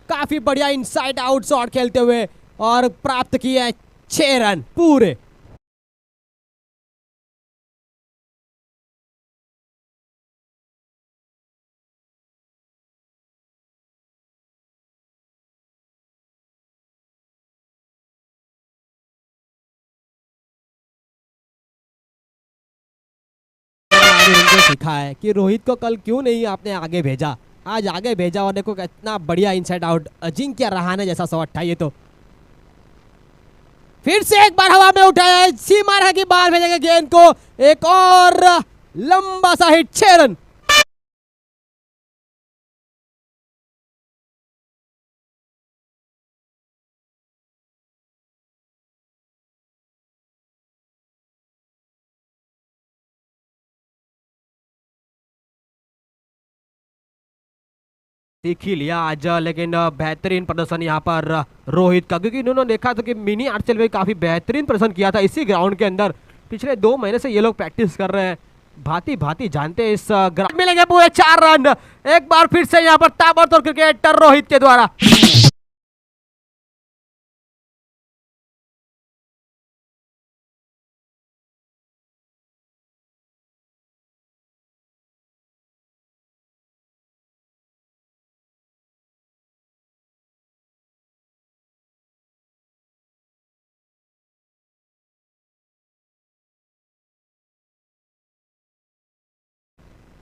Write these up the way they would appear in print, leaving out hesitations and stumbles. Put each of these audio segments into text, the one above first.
काफी बढ़िया inside out shot खेलते हुए और प्राप्त किए 6 रन पूरे। उनको सिखा है कि रोहित को कल क्यों नहीं आपने आगे भेजा, आज आगे भेजा और देखो कितना बढ़िया इनसाइड आउट अजिंक्य रहाणे जैसा शॉट था ये। तो फिर से एक बार हवा में उठाया है, सीमा रेखा के बाहर भेजेंगे गेंद को, एक और लंबा सा हिट, 6 रन। सीख ही लिया आज, लेकिन बेहतरीन प्रदर्शन यहाँ पर रोहित का, क्योंकि इन्होंने देखा था कि मिनी आरसीएल में काफी बेहतरीन प्रदर्शन किया था इसी ग्राउंड के अंदर। पिछले 2 महीने से ये लोग प्रैक्टिस कर रहे हैं, भांति भांति जानते हैं इस ग्राउंड। मिलेंगे पूरे 4 रन, एक बार फिर से यहाँ पर ताबड़तोड़ क्रिकेटर रोहित के द्वारा।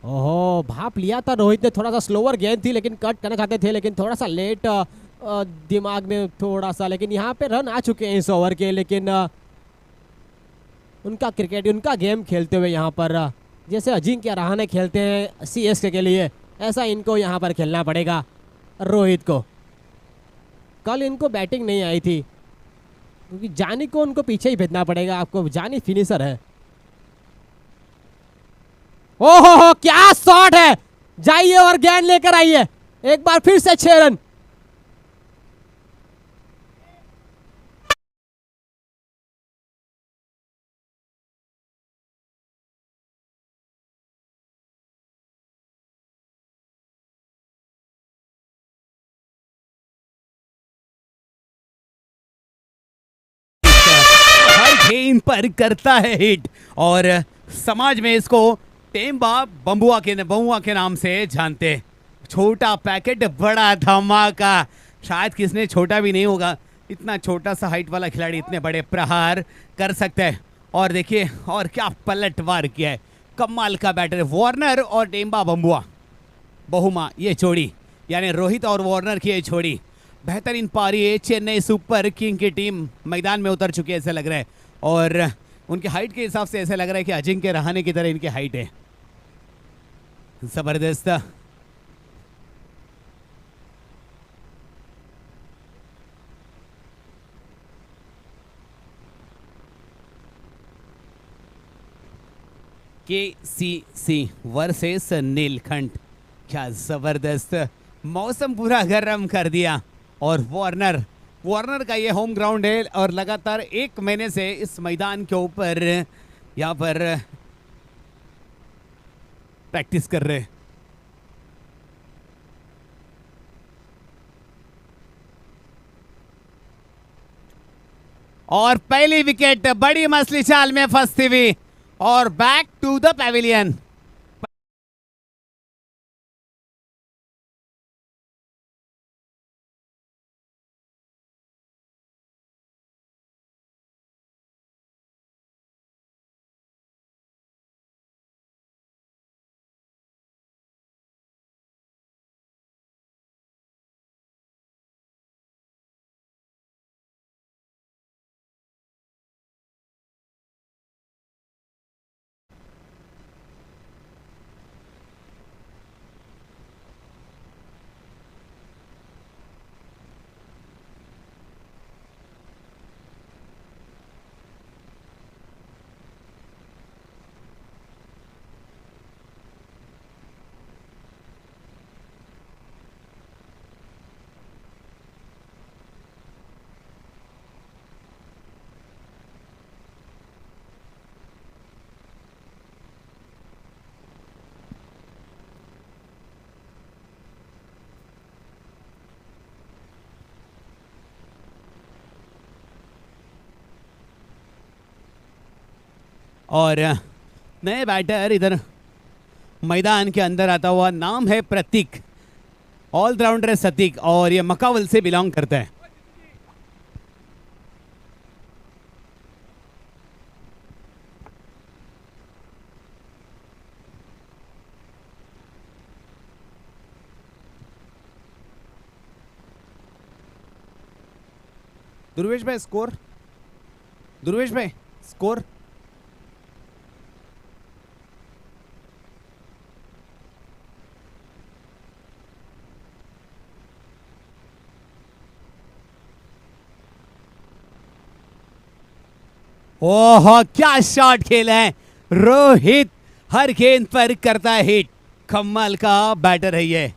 ओहो, भाप लिया था रोहित ने, थोड़ा सा स्लोअर गेंद थी लेकिन कट करना चाहते थे, लेकिन थोड़ा सा लेट दिमाग में थोड़ा सा, लेकिन यहाँ पे रन आ चुके हैं इस ओवर के। लेकिन उनका क्रिकेट, उनका गेम खेलते हुए यहाँ पर जैसे अजिंक्य रहाणे खेलते हैं सीएसके के लिए, ऐसा इनको यहाँ पर खेलना पड़ेगा रोहित को। कल इनको बैटिंग नहीं आई थी क्योंकि जानी को उनको पीछे ही भेजना पड़ेगा, आपको जानी फिनिशर है। ओहो हो, क्या शॉट है, जाइए और गेंद लेकर आइए, एक बार फिर से 6 रन। हर गेंद पर करता है हिट और समाज में इसको टेम्बा बम्बुआ के नाम से जानते। छोटा पैकेट बड़ा धमाका, शायद किसने छोटा भी नहीं होगा, इतना छोटा सा हाइट वाला खिलाड़ी इतने बड़े प्रहार कर सकता है। और देखिए और क्या पलटवार किया है, कमाल का बैटर वार्नर और टेम्बा बम्बुआ बहुमा, ये जोड़ी यानी रोहित और वार्नर की ये जोड़ी बेहतरीन पारी है। चेन्नई सुपर किंग की टीम मैदान में उतर चुकी है ऐसा लग रहा है, और उनके हाइट के हिसाब से ऐसा लग रहा है कि अजिंक्य रहाणे की तरह इनकी हाइट है। जबरदस्त। KCC वर्सेस नीलकंठ, क्या जबरदस्त, मौसम पूरा गर्म कर दिया। और वार्नर का ये होम ग्राउंड है और लगातार 1 महीने से इस मैदान के ऊपर यहाँ पर प्रैक्टिस कर रहे। और पहली विकेट बड़ी मछली चाल में फंसती हुई और बैक टू द पैविलियन। और नए बैटर इधर मैदान के अंदर आता हुआ, नाम है प्रतीक, ऑलराउंडर है सतीक और ये मकावल से बिलोंग करता है। ध्रुवेश भाई स्कोर, ध्रुवेश भाई स्कोर। ओह क्या शॉट खेला है रोहित, हर गेंद पर करता है हिट, कमाल का बैटर है ये।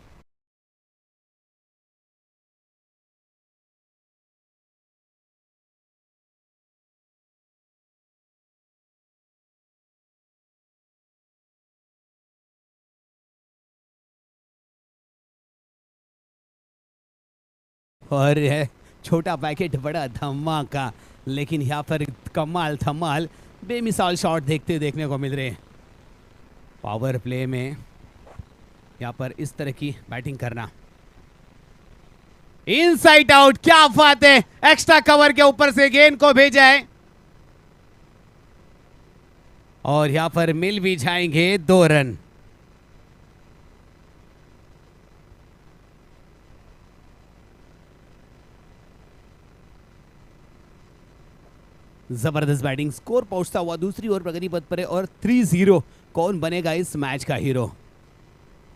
और है छोटा पैकेट बड़ा धमाका, लेकिन यहाँ पर कमाल धमाल बेमिसाल शॉट देखने को मिल रहे हैं। पावर प्ले में यहाँ पर इस तरह की बैटिंग करना, इनसाइड आउट, क्या बात है, एक्स्ट्रा कवर के ऊपर से गेंद को भेजा है और यहाँ पर मिल भी जाएंगे 2 रन। जबरदस्त बैटिंग, स्कोर पहुंचता हुआ दूसरी ओर प्रगति पथ पर है और 3-0। कौन बनेगा इस मैच का हीरो?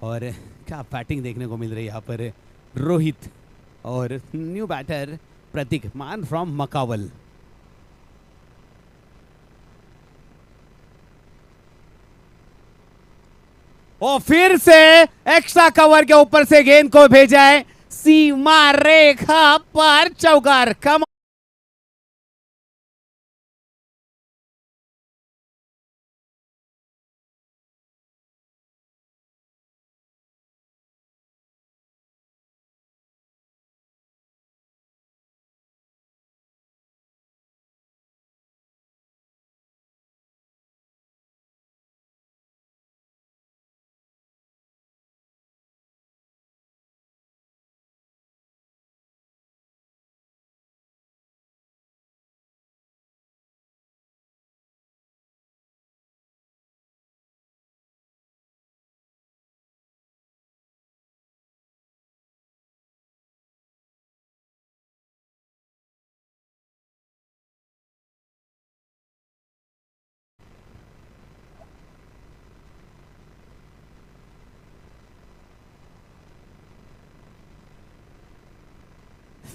और क्या बैटिंग देखने को मिल रही है यहाँ पर रोहित और new batter Prateek, man from Makawal. और फिर से एक्स्ट्रा कवर के ऊपर से गेंद को भेजा है सीमा रेखा पर, चौकार। कम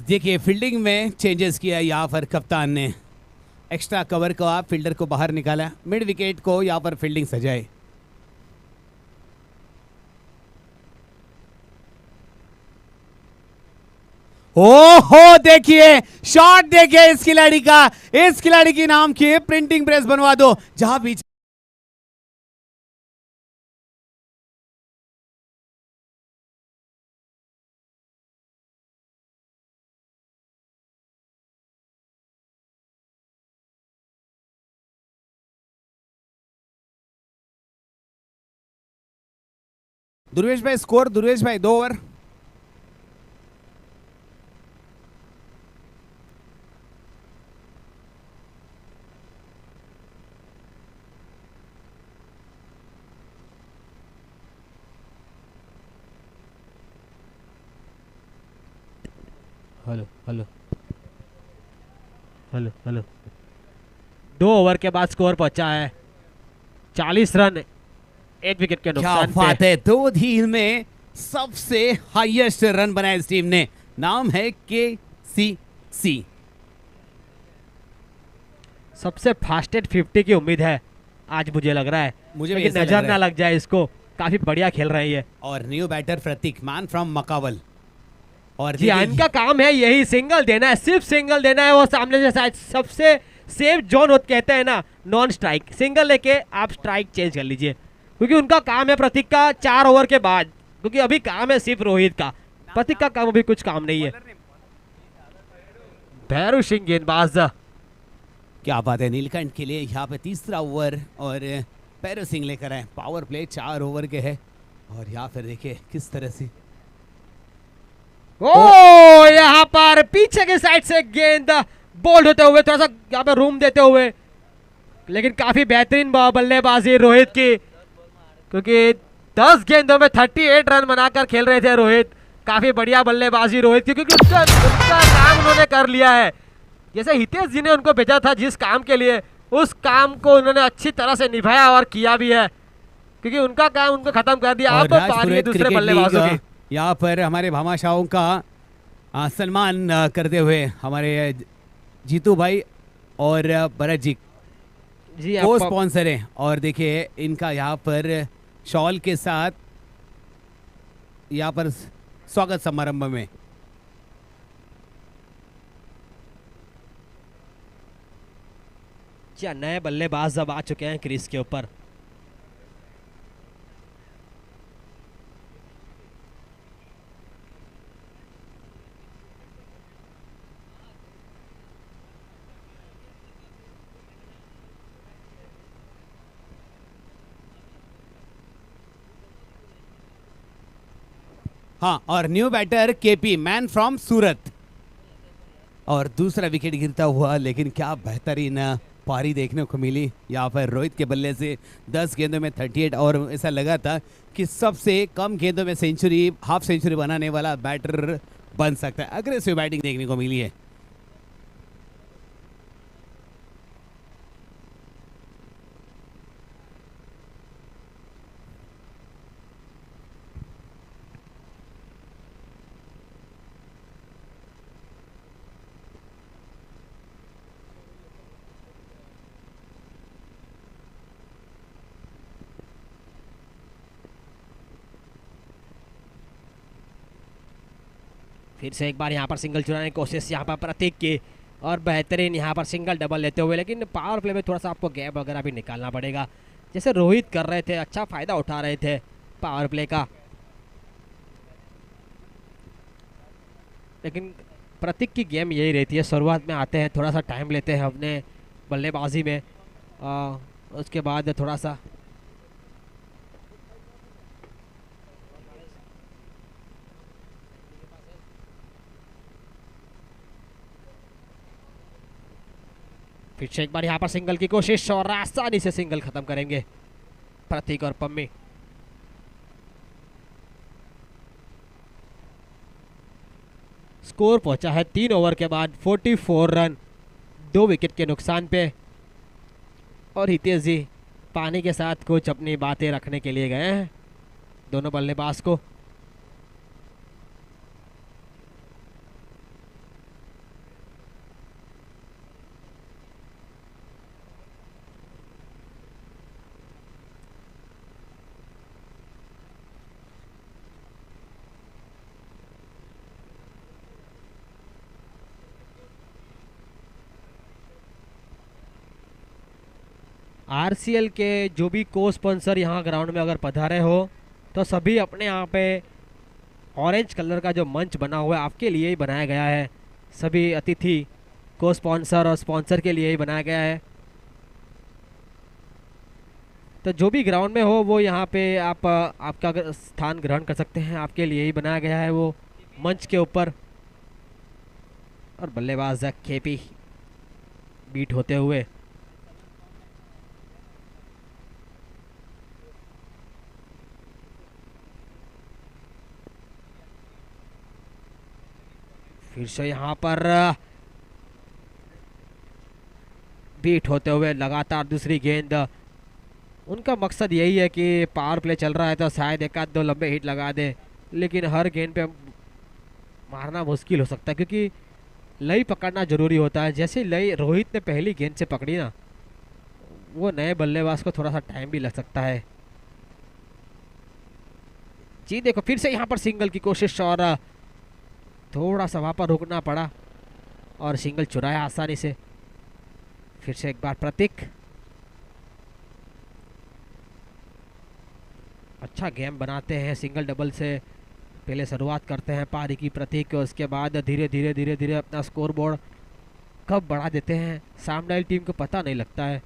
देखिए फील्डिंग में चेंजेस किया यहाँ पर कप्तान ने, एक्स्ट्रा कवर को आप फील्डर को बाहर निकाला, मिड विकेट को यहाँ पर फील्डिंग सजाए। ओहो देखिए शॉट, देखिए इस खिलाड़ी का, इस खिलाड़ी की नाम की प्रिंटिंग प्रेस बनवा दो जहां बीच। ध्रुवेश भाई स्कोर, ध्रुवेश भाई 2 over. Hello hello hello hello 2 over के बाद स्कोर पहुंचा है 40 रन, 1 विकेट के क्या नुकसान बात पे। है, 2 धीर में सबसे हाईएस्ट रन बनाया इस टीम ने, नाम है KCC। सबसे फास्टेस्ट 50 की उम्मीद है आज मुझे लग रहा है, मुझे भी लेकिन ऐसा लग नजर रहा ना है। लग जाए इसको, काफी बढ़िया खेल रहे हैं ये। और new batter Prateek, man from Makawal. और जी हाँ, इनका काम है यही, सिंगल देना है, सिर्फ सिंगल देना है। वो सामने से शायद सबसे सेफ जोन होता कहते हैं ना, नॉन स्ट्राइक, सिंगल लेके आप स्ट्राइक चेंज कर लीजिए, क्योंकि उनका काम है प्रतीक का 4 ओवर के बाद, क्योंकि अभी काम है सिर्फ रोहित का, प्रतीक का काम अभी कुछ काम नहीं है। भैरू सिंह गेंदबाज, क्या बात है, नीलकंठ के लिए यहाँ पे तीसरा ओवर और पैरो सिंह लेकर आए। पावर प्ले 4 ओवर के है और यहाँ पर देखिए किस तरह से ओ यहाँ पर पीछे की साइड से गेंद बोल्ड होते हुए थोड़ा सा यहाँ पे रूम देते हुए, लेकिन काफी बेहतरीन बल्लेबाजी रोहित की, क्योंकि 10 गेंदों में 38 रन बनाकर खेल रहे थे रोहित। काफी बढ़िया बल्लेबाजी रोहित की, क्योंकि उनका काम उन्होंने कर लिया है। जैसे हितेश जी ने उनको भेजा था जिस काम के लिए, उस काम को उन्होंने अच्छी तरह से निभाया और किया भी है, क्योंकि उनका काम उनको खत्म कर दिया। अब पारी है दूसरे बल्लेबाजों की। यहाँ पर हमारे भामाशाहों का सम्मान करते हुए हमारे जीतू भाई और भरत जी को स्पॉन्सर है। और देखिए इनका यहाँ पर शॉल के साथ यहाँ पर स्वागत समारंभ में नए बल्लेबाज अब आ चुके हैं क्रीज के ऊपर। हाँ, और new batter KP, man from Surat. और दूसरा विकेट गिरता हुआ, लेकिन क्या बेहतरीन पारी देखने को मिली यहाँ पर रोहित के बल्ले से। 10 गेंदों में 38 और ऐसा लगा था कि सबसे कम गेंदों में सेंचुरी, हाफ सेंचुरी बनाने वाला बैटर बन सकता है। अग्रेसिव बैटिंग देखने को मिली है। फिर से एक बार यहाँ पर सिंगल चुराने की कोशिश यहाँ पर प्रतीक की, और बेहतरीन यहाँ पर सिंगल डबल लेते हुए, लेकिन पावर प्ले में थोड़ा सा आपको गैप वगैरह भी निकालना पड़ेगा, जैसे रोहित कर रहे थे। अच्छा फायदा उठा रहे थे पावर प्ले का, लेकिन प्रतीक की गेम यही रहती है, शुरुआत में आते हैं, थोड़ा सा टाइम लेते हैं अपने बल्लेबाजी में, उसके बाद थोड़ा सा फिर से एक बार यहाँ पर सिंगल की कोशिश, और आसानी से सिंगल खत्म करेंगे प्रतीक और पम्मी। स्कोर पहुंचा है 3 ओवर के बाद 44 रन, 2 विकेट के नुकसान पे। और हितेश जी पानी के साथ कुछ अपनी बातें रखने के लिए गए हैं दोनों बल्लेबाज को। आरसीएल के जो भी को स्पॉन्सर यहाँ ग्राउंड में अगर पधारे हो, तो सभी अपने यहाँ पे ऑरेंज कलर का जो मंच बना हुआ है आपके लिए ही बनाया गया है। सभी अतिथि को स्पॉन्सर और स्पॉन्सर के लिए ही बनाया गया है। तो जो भी ग्राउंड में हो वो यहाँ पे आप आपका स्थान ग्रहण कर सकते हैं, आपके लिए ही बनाया गया है वो मंच के ऊपर। और बल्लेबाज केपी बीट होते हुए फिर से यहाँ पर बीट होते हुए लगातार दूसरी गेंद। उनका मकसद यही है कि पावर प्ले चल रहा है तो शायद एक आध 2 लंबे हिट लगा दे, लेकिन हर गेंद पे मारना मुश्किल हो सकता है, क्योंकि लई पकड़ना ज़रूरी होता है। जैसे लई रोहित ने पहली गेंद से पकड़ी ना, वो नए बल्लेबाज को थोड़ा सा टाइम भी लग सकता है। जी देखो फिर से यहाँ पर सिंगल की कोशिश, और थोड़ा सा वहाँ पर रुकना पड़ा और सिंगल चुराया आसानी से। फिर से एक बार प्रतीक, अच्छा गेम बनाते हैं, सिंगल डबल से पहले शुरुआत करते हैं पारी की प्रतीक, उसके बाद धीरे धीरे धीरे धीरे अपना स्कोर बोर्ड कब बढ़ा देते हैं सामने वाली टीम को पता नहीं लगता है।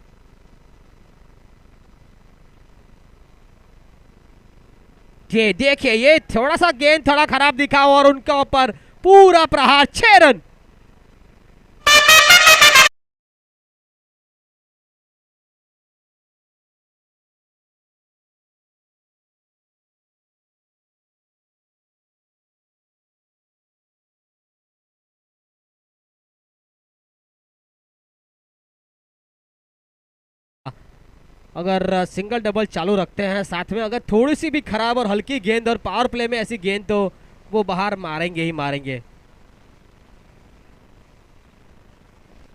ये देखिए, ये थोड़ा सा गेंद थोड़ा खराब दिखा और उनका ऊपर पूरा प्रहार 6 रन। अगर सिंगल डबल चालू रखते हैं साथ में, अगर थोड़ी सी भी खराब और हल्की गेंद और पावर प्ले में ऐसी गेंद, तो वो बाहर मारेंगे ही मारेंगे।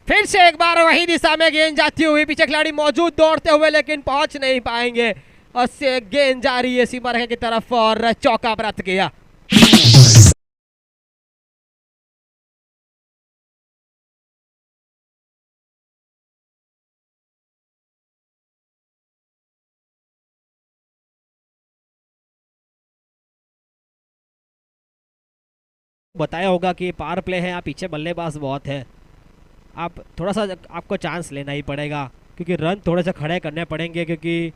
फिर से एक बार वही दिशा में गेंद जाती हुई, पीछे खिलाड़ी मौजूद दौड़ते हुए लेकिन पहुंच नहीं पाएंगे और से गेंद जा रही है सीमा रेखा की तरफ और चौका प्राप्त किया। बताया होगा कि पावर प्ले है, आप पीछे बल्लेबाज बहुत है, आप थोड़ा सा आपको चांस लेना ही पड़ेगा क्योंकि रन थोड़े से खड़े करने पड़ेंगे। क्योंकि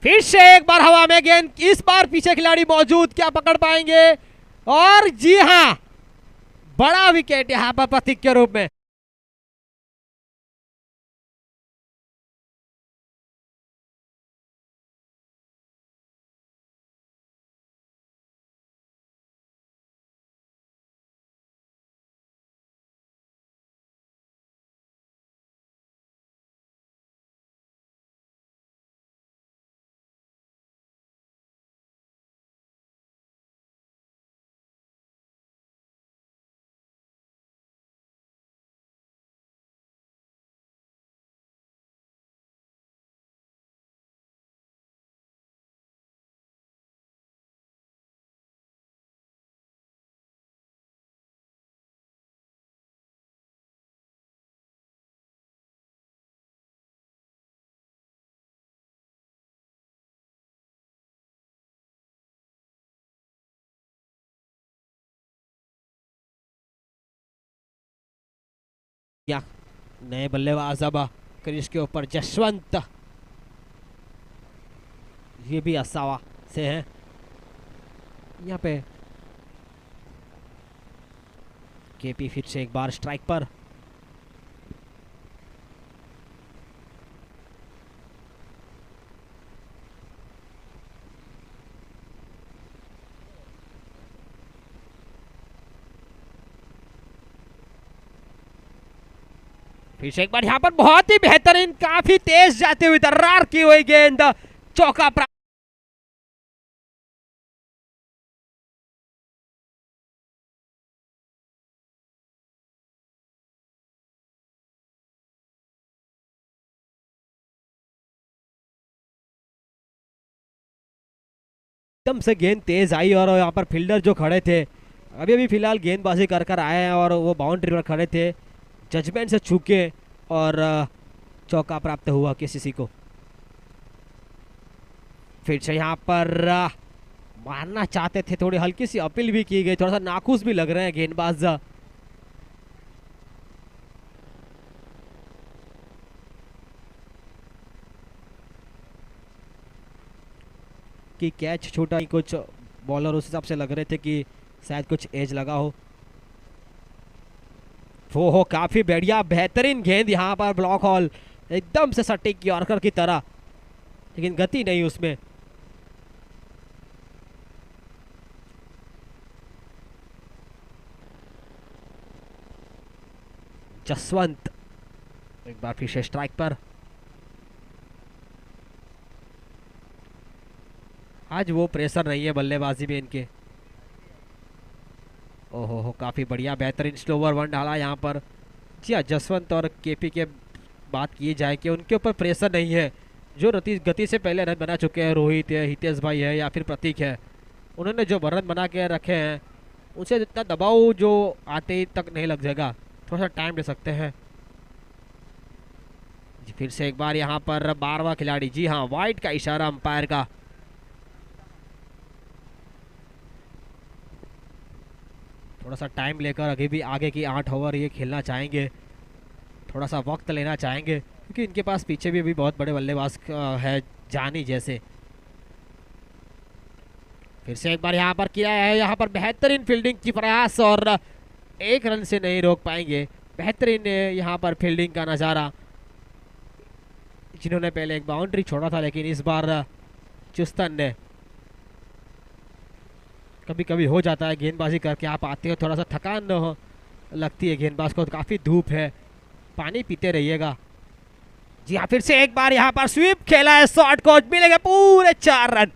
फिर से एक बार हवा में गेंद, इस बार पीछे खिलाड़ी मौजूद, क्या पकड़ पाएंगे? और जी हां, बड़ा विकेट यहां पर प्रतीक के रूप में। या नए बल्लेबाज अब क्रीज के ऊपर जसवंत, ये भी असावा से है। यहाँ पे केपी फिर से एक बार स्ट्राइक पर। फिर से एक बार यहाँ पर बहुत ही बेहतरीन, काफी तेज जाते हुए दर्रार की हुई गेंद, चौका प्राप्त। एकदम से गेंद तेज आई और यहाँ पर फील्डर जो खड़े थे अभी अभी फिलहाल गेंदबाजी कर कर आए हैं और वो बाउंड्री पर खड़े थे, जजमेंट से चूके और चौका प्राप्त हुआ केसीसी को। फिर से यहाँ पर मारना चाहते थे, थोड़ी हल्की सी अपील भी की गई, थोड़ा सा नाखुश भी लग रहे हैं गेंदबाज। कि कैच छोटा ही, कुछ बॉलर उस हिसाब से लग रहे थे कि शायद कुछ एज लगा हो। वो हो काफी बढ़िया बेहतरीन गेंद यहाँ पर, ब्लॉक हॉल एकदम से सटीक यॉर्कर की तरह, लेकिन गति नहीं उसमें। जसवंत एक बार फिर से स्ट्राइक पर। आज वो प्रेशर नहीं है बल्लेबाजी में इनके। ओहो हो, काफी बढ़िया बेहतरीन स्लोवर वन डाला यहाँ पर। जी हाँ, जसवंत और केपी के बात की जाए कि उनके ऊपर प्रेशर नहीं है, जो गति से पहले रन बना चुके हैं, रोहित है, हितेश भाई है या फिर प्रतीक है, उन्होंने जो रन बना के रखे हैं उनसे इतना दबाव जो आते ही तक नहीं लग जाएगा, थोड़ा सा टाइम ले सकते हैं। जी फिर से एक बार यहाँ पर 12वां खिलाड़ी, जी हाँ, वाइड का इशारा अंपायर का। थोड़ा सा टाइम लेकर अभी भी आगे की 8 ओवर ये खेलना चाहेंगे, थोड़ा सा वक्त लेना चाहेंगे, क्योंकि इनके पास पीछे भी अभी बहुत बड़े बल्लेबाज है जानी जैसे। फिर से एक बार यहाँ पर किया है, यहाँ पर बेहतरीन फील्डिंग की प्रयास और एक रन से नहीं रोक पाएंगे। बेहतरीन यहाँ पर फील्डिंग का नज़ारा, जिन्होंने पहले एक बाउंड्री छोड़ा था, लेकिन इस बार चुस्तन ने, कभी कभी हो जाता है गेंदबाजी करके आप आते हो थोड़ा सा थकान लगती है गेंदबाज को, काफ़ी धूप है, पानी पीते रहिएगा। जी हाँ, फिर से एक बार यहाँ पर स्वीप खेला है, शॉट को मिलेगा पूरे 4 रन।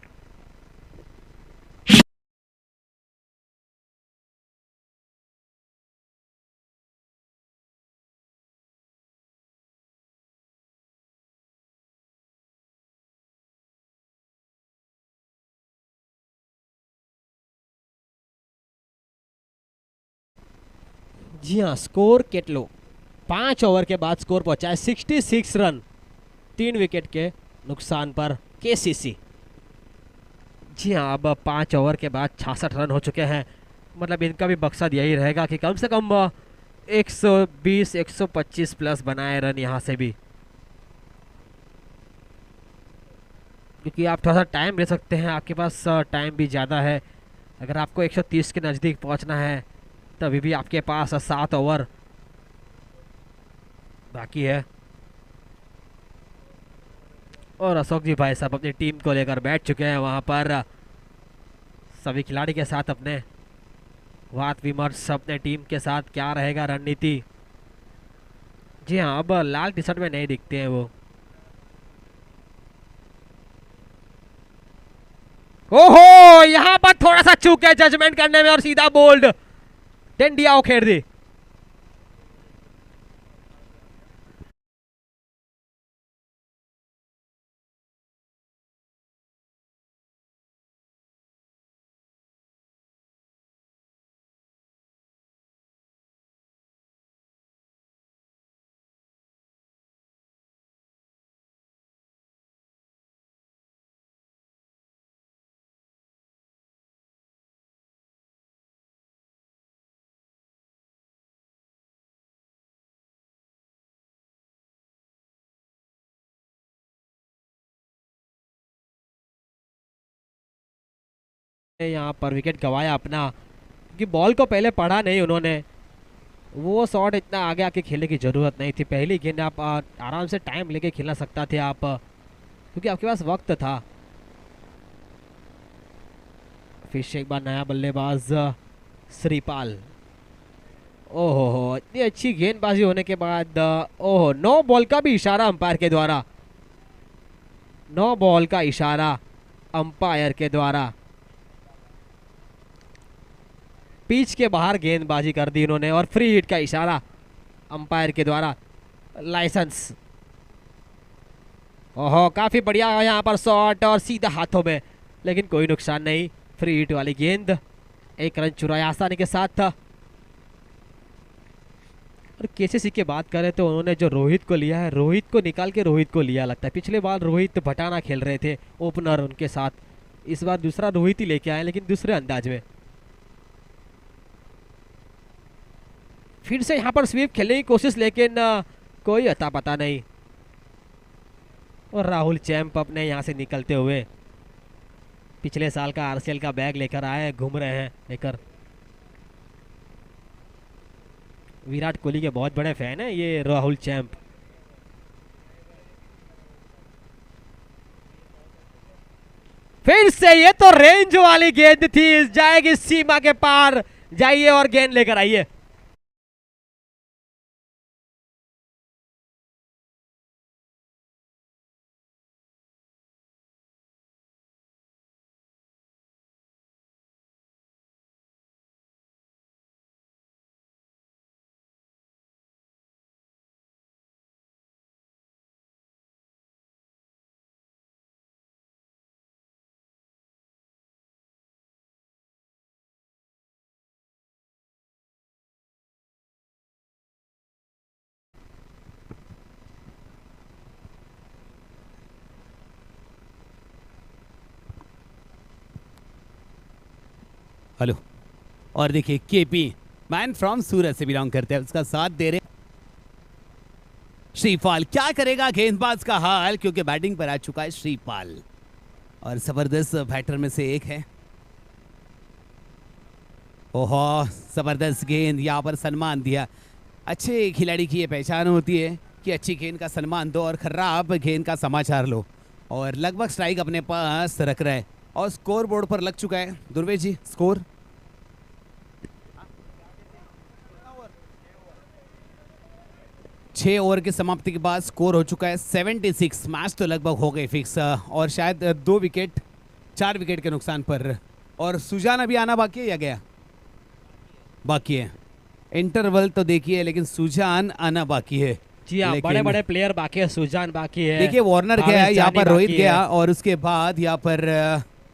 जी हाँ, स्कोर केटलो 5 ओवर के बाद स्कोर पहुंचा है 66 रन, 3 विकेट के नुकसान पर केसीसी। जी हाँ, अब 5 ओवर के बाद 66 रन हो चुके हैं, मतलब इनका भी मकसद यही रहेगा कि कम से कम 120-125 प्लस बनाए रन यहाँ से भी, क्योंकि आप थोड़ा सा टाइम ले सकते हैं, आपके पास टाइम भी ज़्यादा है। अगर आपको 130 के नज़दीक पहुँचना है तो अभी भी आपके पास 7 ओवर बाकी है। और अशोक जी भाई साहब अपनी टीम को लेकर बैठ चुके हैं वहाँ पर, सभी खिलाड़ी के साथ अपने वाद विमर्श, अपने टीम के साथ क्या रहेगा रणनीति। जी हाँ, अब लाल टी शर्ट में नहीं दिखते हैं वो। ओहो, यहाँ पर थोड़ा सा चूक है जजमेंट करने में और सीधा बोल्ड टेंडिया खेर दी। यहाँ पर विकेट गवाया अपना, क्योंकि बॉल को पहले पढ़ा नहीं उन्होंने, वो शॉट इतना आगे आके खेलने की ज़रूरत नहीं थी। पहली गेंद आप आराम से टाइम लेके खेलना सकता थे आप, क्योंकि आपके पास वक्त था। फिर से एक बार नया बल्लेबाज श्रीपाल। ओहो हो, इतनी अच्छी गेंदबाजी होने के बाद ओहो, 9 बॉल का भी इशारा अंपायर के द्वारा, 9 बॉल का इशारा अंपायर के द्वारा, पिच के बाहर गेंदबाजी कर दी इन्होंने और फ्री हिट का इशारा अंपायर के द्वारा, लाइसेंस। ओहो, काफी बढ़िया यहाँ पर शॉट और सीधा हाथों में, लेकिन कोई नुकसान नहीं, फ्री हिट वाली गेंद, 1 रन चुराया आसानी के साथ था। और केसीसी की बात करें तो उन्होंने जो रोहित को लिया है, रोहित को निकाल के रोहित को लिया लगता है। पिछले बार रोहित भटाना खेल रहे थे ओपनर उनके साथ, इस बार दूसरा रोहित ही लेके आए, लेकिन दूसरे अंदाज में। फिर से यहाँ पर स्वीप खेलने की कोशिश, लेकिन कोई अता पता नहीं। और राहुल चैंप अपने यहाँ से निकलते हुए पिछले साल का आरसीएल का बैग लेकर आए, घूम रहे हैं लेकर। विराट कोहली के बहुत बड़े फैन है ये राहुल चैंप। फिर से ये तो रेंज वाली गेंद थी, जाएगी सीमा के पार, जाइए और गेंद लेकर आइए। हेलो, और देखिए केपी मैन फ्रॉम सूरत से बिलोंग करते हैं, उसका साथ दे रहे श्रीपाल। क्या करेगा गेंदबाज का हाल, क्योंकि बैटिंग पर आ चुका है श्रीपाल और जबरदस्त बैटर में से एक है। ओहो, जबरदस्त गेंद, यहाँ पर सम्मान दिया। अच्छे खिलाड़ी की ये पहचान होती है कि अच्छी गेंद का सम्मान दो और खराब गेंद का समाचार लो। और लगभग स्ट्राइक अपने पास रख रहा है और स्कोर बोर्ड पर लग चुका है। दुर्वेश जी, स्कोर 6 ओवर की समाप्ति के बाद स्कोर हो चुका है 76। मैच तो लगभग हो गए फिक्स और शायद 2 विकेट 4 विकेट के नुकसान पर। और सुजान अभी आना बाकी है या गया? बाकी है। इंटरवल तो देखिए, लेकिन सुजान आना बाकी है। जी हाँ, बड़े बड़े प्लेयर बाकी है, सुजान बाकी है। देखिए वार्नर गया है, यहाँ पर रोहित गया और उसके बाद यहाँ पर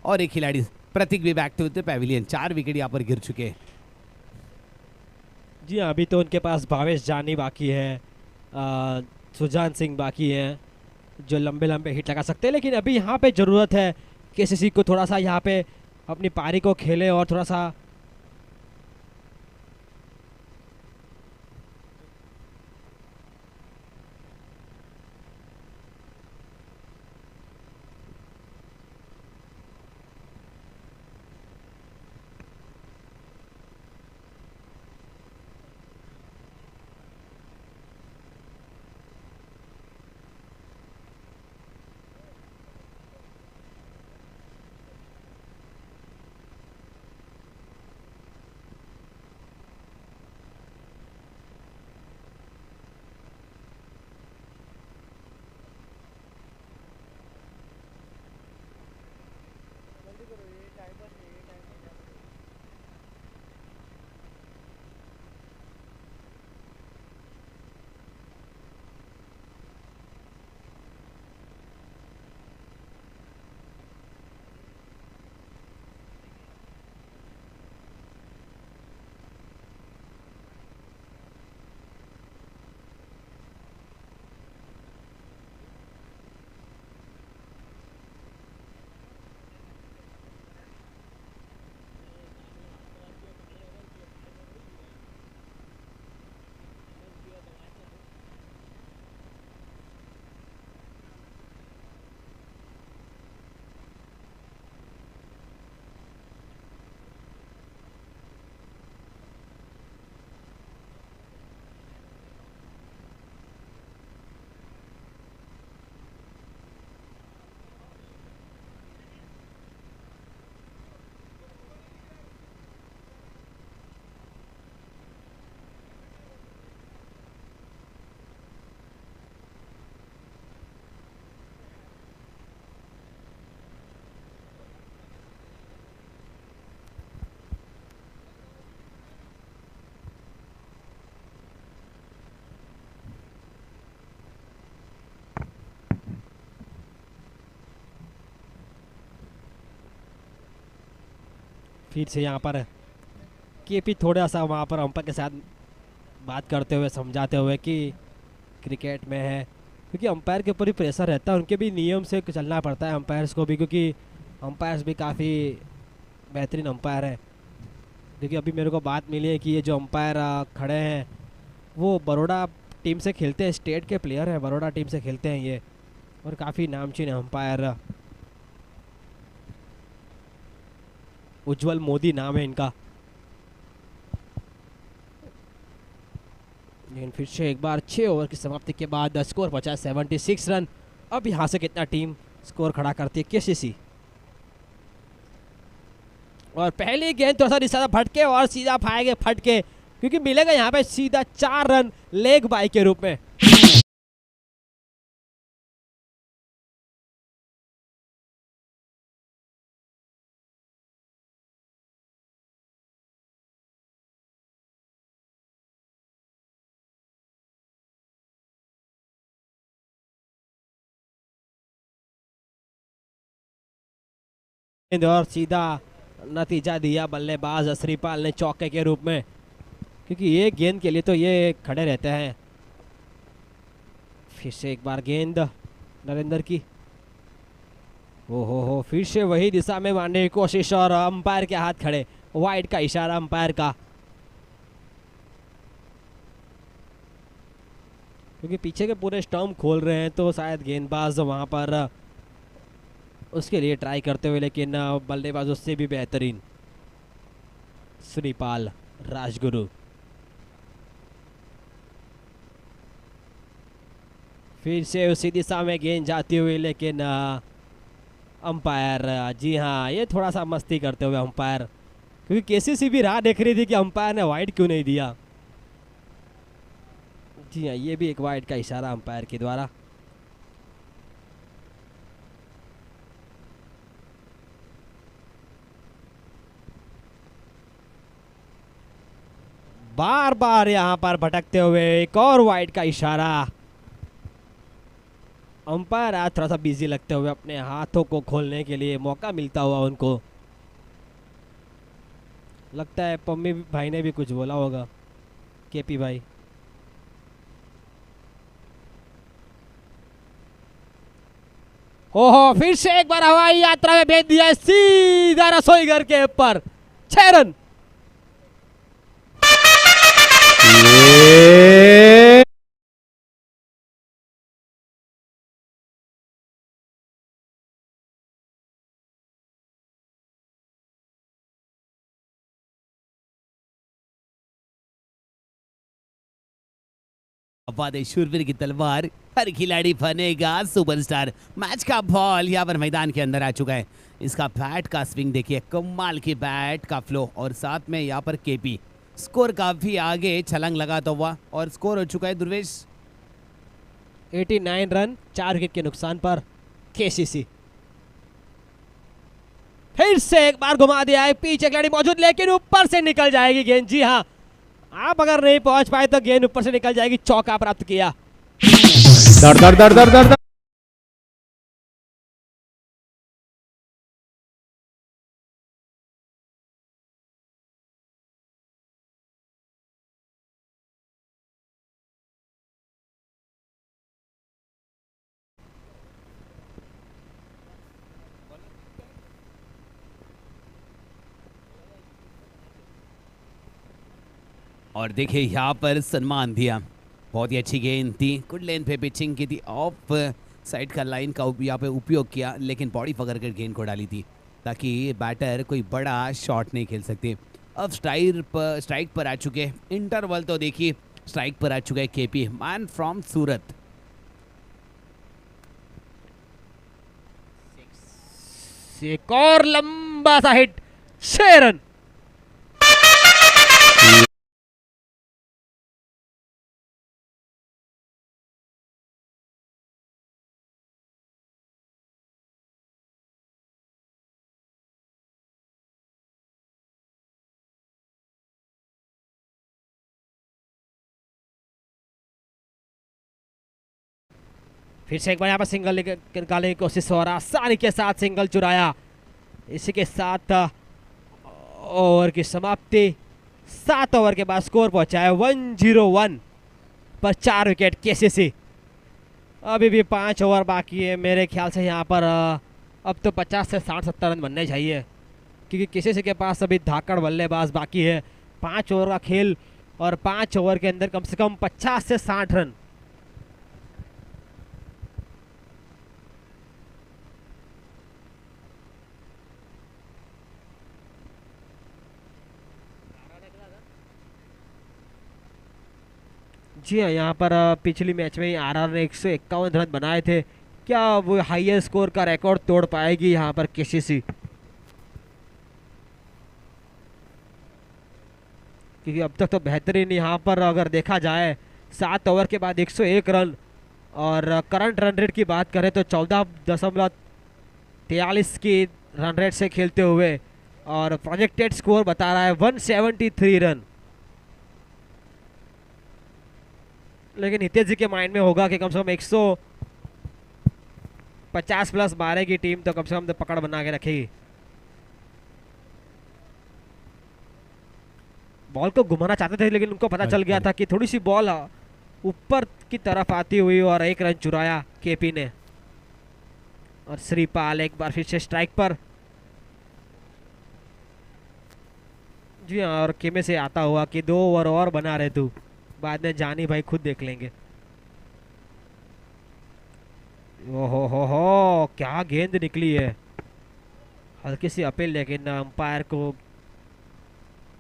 और एक खिलाड़ी प्रतीक भी back to the pavilion. 4 wicket यहाँ पर गिर चुके। जी हाँ, अभी तो उनके पास भावेश जानी बाकी है, सुजान सिंह बाकी हैं जो लंबे लंबे हिट लगा सकते हैं। लेकिन अभी यहाँ पे ज़रूरत है केसीसी को थोड़ा सा यहाँ पे अपनी पारी को खेले और थोड़ा सा फिर से यहाँ पर केपी थोड़ा सा वहाँ पर अंपायर के साथ बात करते हुए समझाते हुए कि क्रिकेट में है, क्योंकि अंपायर के ऊपर ही प्रेशर रहता है, उनके भी नियम से चलना पड़ता है अंपायर्स को भी, क्योंकि अंपायर्स भी काफ़ी बेहतरीन अंपायर है। क्योंकि अभी मेरे को बात मिली है कि ये जो अंपायर खड़े हैं वो बड़ौदा टीम से खेलते हैं, स्टेट के प्लेयर हैं, बड़ौदा टीम से खेलते हैं ये, और काफ़ी नामचीन अंपायर। उज्जवल मोदी नाम है इनका। लेकिन फिर से एक बार 6 ओवर की समाप्ति के बाद स्कोर पहुंचा 76 रन। अब यहाँ से कितना टीम स्कोर खड़ा करती है केसीसी। और पहली गेंद थोड़ा सा निशाना फटके और सीधा फाएंगे फटके, क्योंकि मिलेगा यहाँ पे सीधा 4 रन लेग बाई के रूप में। और सीधा नतीजा दिया बल्लेबाज श्रीपाल ने चौके के रूप में, क्योंकि ये गेंद के लिए तो ये खड़े रहते हैं। फिर से एक बार गेंद नरेंद्र की, हो फिर से वही दिशा में मारने की कोशिश और अंपायर के हाथ खड़े, वाइड का इशारा अंपायर का। क्योंकि पीछे के पूरे स्टंप खोल रहे हैं तो शायद गेंदबाज वहाँ पर उसके लिए ट्राई करते हुए, लेकिन बल्लेबाज उससे भी बेहतरीन श्रीपाल राजगुरु। फिर से उसी दिशा में गेंद जाती हुई, लेकिन अंपायर, जी हाँ, ये थोड़ा सा मस्ती करते हुए अंपायर, क्योंकि केसीसी भी राह देख रही थी कि अंपायर ने वाइड क्यों नहीं दिया। जी हाँ, ये भी एक वाइड का इशारा अंपायर के द्वारा। बार बार यहाँ पर भटकते हुए एक और वाइड का इशारा। अंपायर आज थोड़ा सा बिजी लगते हुए अपने हाथों को खोलने के लिए मौका मिलता हुआ उनको। लगता है पम्मी भाई ने भी कुछ बोला होगा, केपी भाई। ओहो, फिर से एक बार हवाई यात्रा में भेज दिया सीधा रसोई घर के ऊपर। 6 रन। वादे शूरवीर की तलवार, हर खिलाड़ी बनेगा सुपरस्टार। मैच का बॉल यहाँ पर मैदान के अंदर आ चुका है। इसका बैट का स्विंग देखिए, कमाल की बैट का फ्लो, और साथ में यहाँ पर केपी स्कोर काफी आगे छलांग लगाता हुआ, और स्कोर हो चुका है ध्रुवेश 89 रन 4 विकेट के नुकसान पर केसीसी। फिर से एक बार घुमा दिया है, पीछे खिलाड़ी मौजूद, लेकिन ऊपर से निकल जाएगी गेंद। जी हाँ, आप अगर नहीं पहुंच पाए तो गेंद ऊपर से निकल जाएगी। चौका प्राप्त किया। दर दर दर दर दर और देखिए यहाँ पर सम्मान दिया, बहुत ही अच्छी गेंद थी, गुड लेंथ पे पिचिंग की थी, ऑफ साइड का लाइन का यहाँ पे उपयोग किया, लेकिन बॉडी पकड़ कर गेंद को डाली थी ताकि बैटर कोई बड़ा शॉट नहीं खेल सकते। अब स्ट्राइक पर आ चुके, इंटरवल तो देखिए, स्ट्राइक पर आ चुका है केपी, मैन फ्रॉम सूरत। एक और लंबा सा हिट, 6 रन। फिर से एक बार यहाँ पर सिंगल निकालने की कोशिश, और आसानी के साथ सिंगल चुराया। इसी के साथ ओवर की समाप्ति। 7 ओवर के बाद स्कोर पहुंचा है 101 पर 4 विकेट केसीसी। अभी भी 5 ओवर बाकी है। मेरे ख्याल से यहाँ पर अब तो 50 से 60-70 रन बनने चाहिए, क्योंकि केसीसी के पास अभी धाकड़ बल्लेबाज बाकी है। 5 ओवर का खेल, और 5 ओवर के अंदर कम से कम 50 से 60 रन। जी हाँ, यहाँ पर पिछली मैच में ही आरआर ने 151 रन बनाए थे। क्या वो हाईएस्ट स्कोर का रिकॉर्ड तोड़ पाएगी यहाँ पर केसीसी? क्योंकि अब तक तो बेहतरीन यहाँ पर अगर देखा जाए, 7 ओवर के बाद 101 रन, और करंट रन रेट की बात करें तो 14.43 की रन रेट से खेलते हुए, और प्रोजेक्टेड स्कोर बता रहा है 173 रन। लेकिन हितेश जी के माइंड में होगा कि कम से कम 150 प्लस मारेगी टीम तो कम से कम पकड़ बना के रखेगी। बॉल को घुमाना चाहते थे, लेकिन उनको पता चल गया था कि थोड़ी सी बॉल ऊपर की तरफ आती हुई, और 1 रन चुराया केपी ने। और श्रीपाल एक बार फिर से स्ट्राइक पर। जी हाँ, और केमे से आता हुआ कि 2 ओवर और बना रहे तू, बाद में जानी भाई खुद देख लेंगे। ओहो क्या गेंद निकली है। हल्की सी अपील, लेकिन अंपायर को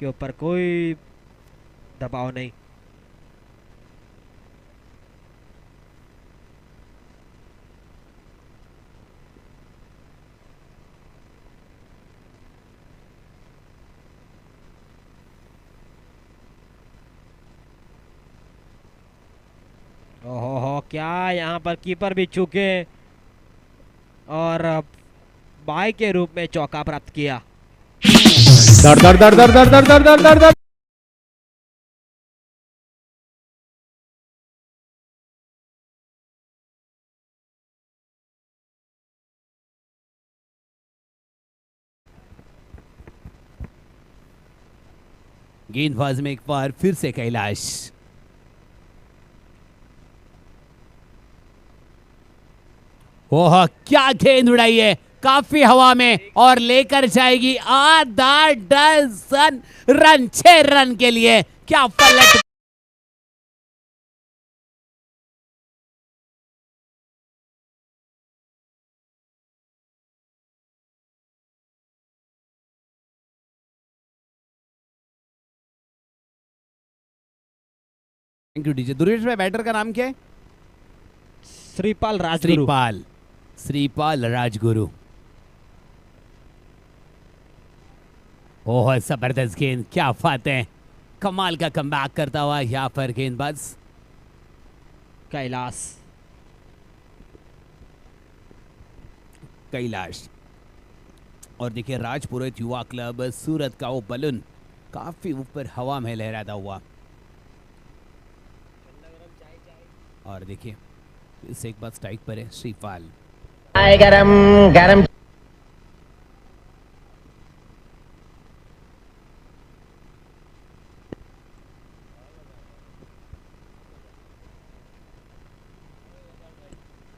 के ऊपर कोई दबाव नहीं। ओहो क्या यहाँ पर कीपर भी चूके और बाई के रूप में चौका प्राप्त किया। दर दर दर दर दर दर दर दर दर दर गेंदबाज में एक बार फिर से कैलाश। ओह क्या गेंद उड़ाई है काफी हवा में और लेकर जाएगी आधा डजन रन, 6 रन के लिए। क्या पलट थैंक यू डीजे। दुर्गेश भाई बैटर का नाम क्या है? श्रीपाल राजगुरु। श्रीपाल राजगुरु। ओह जबरदस्त गेंद, क्या बात है, कमाल का कमबैक करता हुआ यहाँ पर गेंदबाज कैलाश। और देखिए राजपुरोहित युवा क्लब सूरत का वो बलून काफी ऊपर हवा में लहराता हुआ। और देखिए इस एक बार स्ट्राइक पर है श्रीपाल। गरम गरम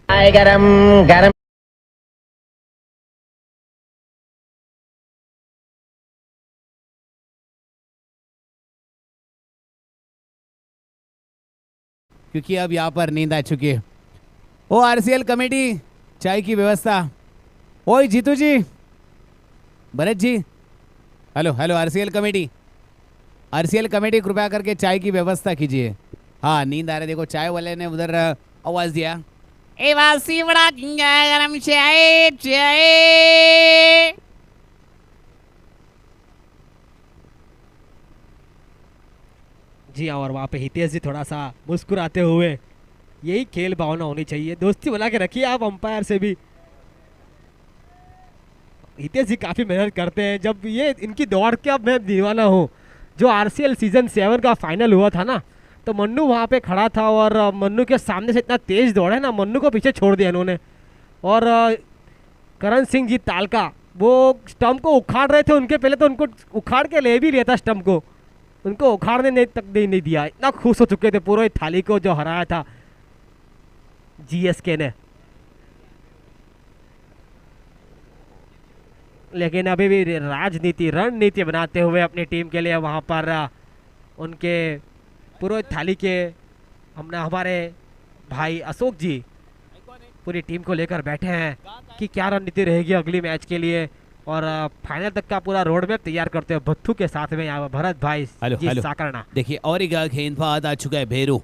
गरम गरम क्योंकि अब यहाँ पर नींद आ चुकी है। ओ आरसीएल कमेटी चाय की व्यवस्था। ओए जीतू जी, Bharat ji, hello hello RCL committee कृपया करके चाय की व्यवस्था कीजिए। हाँ नींद आ रही, देखो चाय वाले ने उधर आवाज दिया ए वासी बड़ा गरम चाय चाय। जी और वहाँ पे हितेश जी थोड़ा सा मुस्कुराते हुए, यही खेल भावना होनी चाहिए, दोस्ती बना के रखिए आप अंपायर से भी। हितेश जी काफ़ी मेहनत करते हैं। जब ये इनकी दौड़ के अब मैं दीवाना हूँ। जो आरसीएल सीजन 7 का फाइनल हुआ था ना, तो मन्नू वहाँ पे खड़ा था और मन्नू के सामने से इतना तेज दौड़े ना, मन्नू को पीछे छोड़ दिया इन्होंने। और करण सिंह जी तालका वो स्टंप को उखाड़ रहे थे, उनके पहले तो उनको उखाड़ के ले भी लिया था स्टंप को, उनको उखाड़ने तक नहीं दिया। इतना खुश हो चुके थे पूरे थाली को जो हराया था जीएसके ने। लेकिन अभी भी राजनीति रणनीति बनाते हुए अपनी टीम के लिए वहाँ पर उनके पूरे थाली के हमारे भाई अशोक जी पूरी टीम को लेकर बैठे हैं कि क्या रणनीति रहेगी अगली मैच के लिए। और फाइनल तक का पूरा रोड मैप तैयार करते हैं भत्थू के साथ में यहाँ भरत भाई जी साकरना। देखिए और एक गेंदबाज आ चुका है भेरू,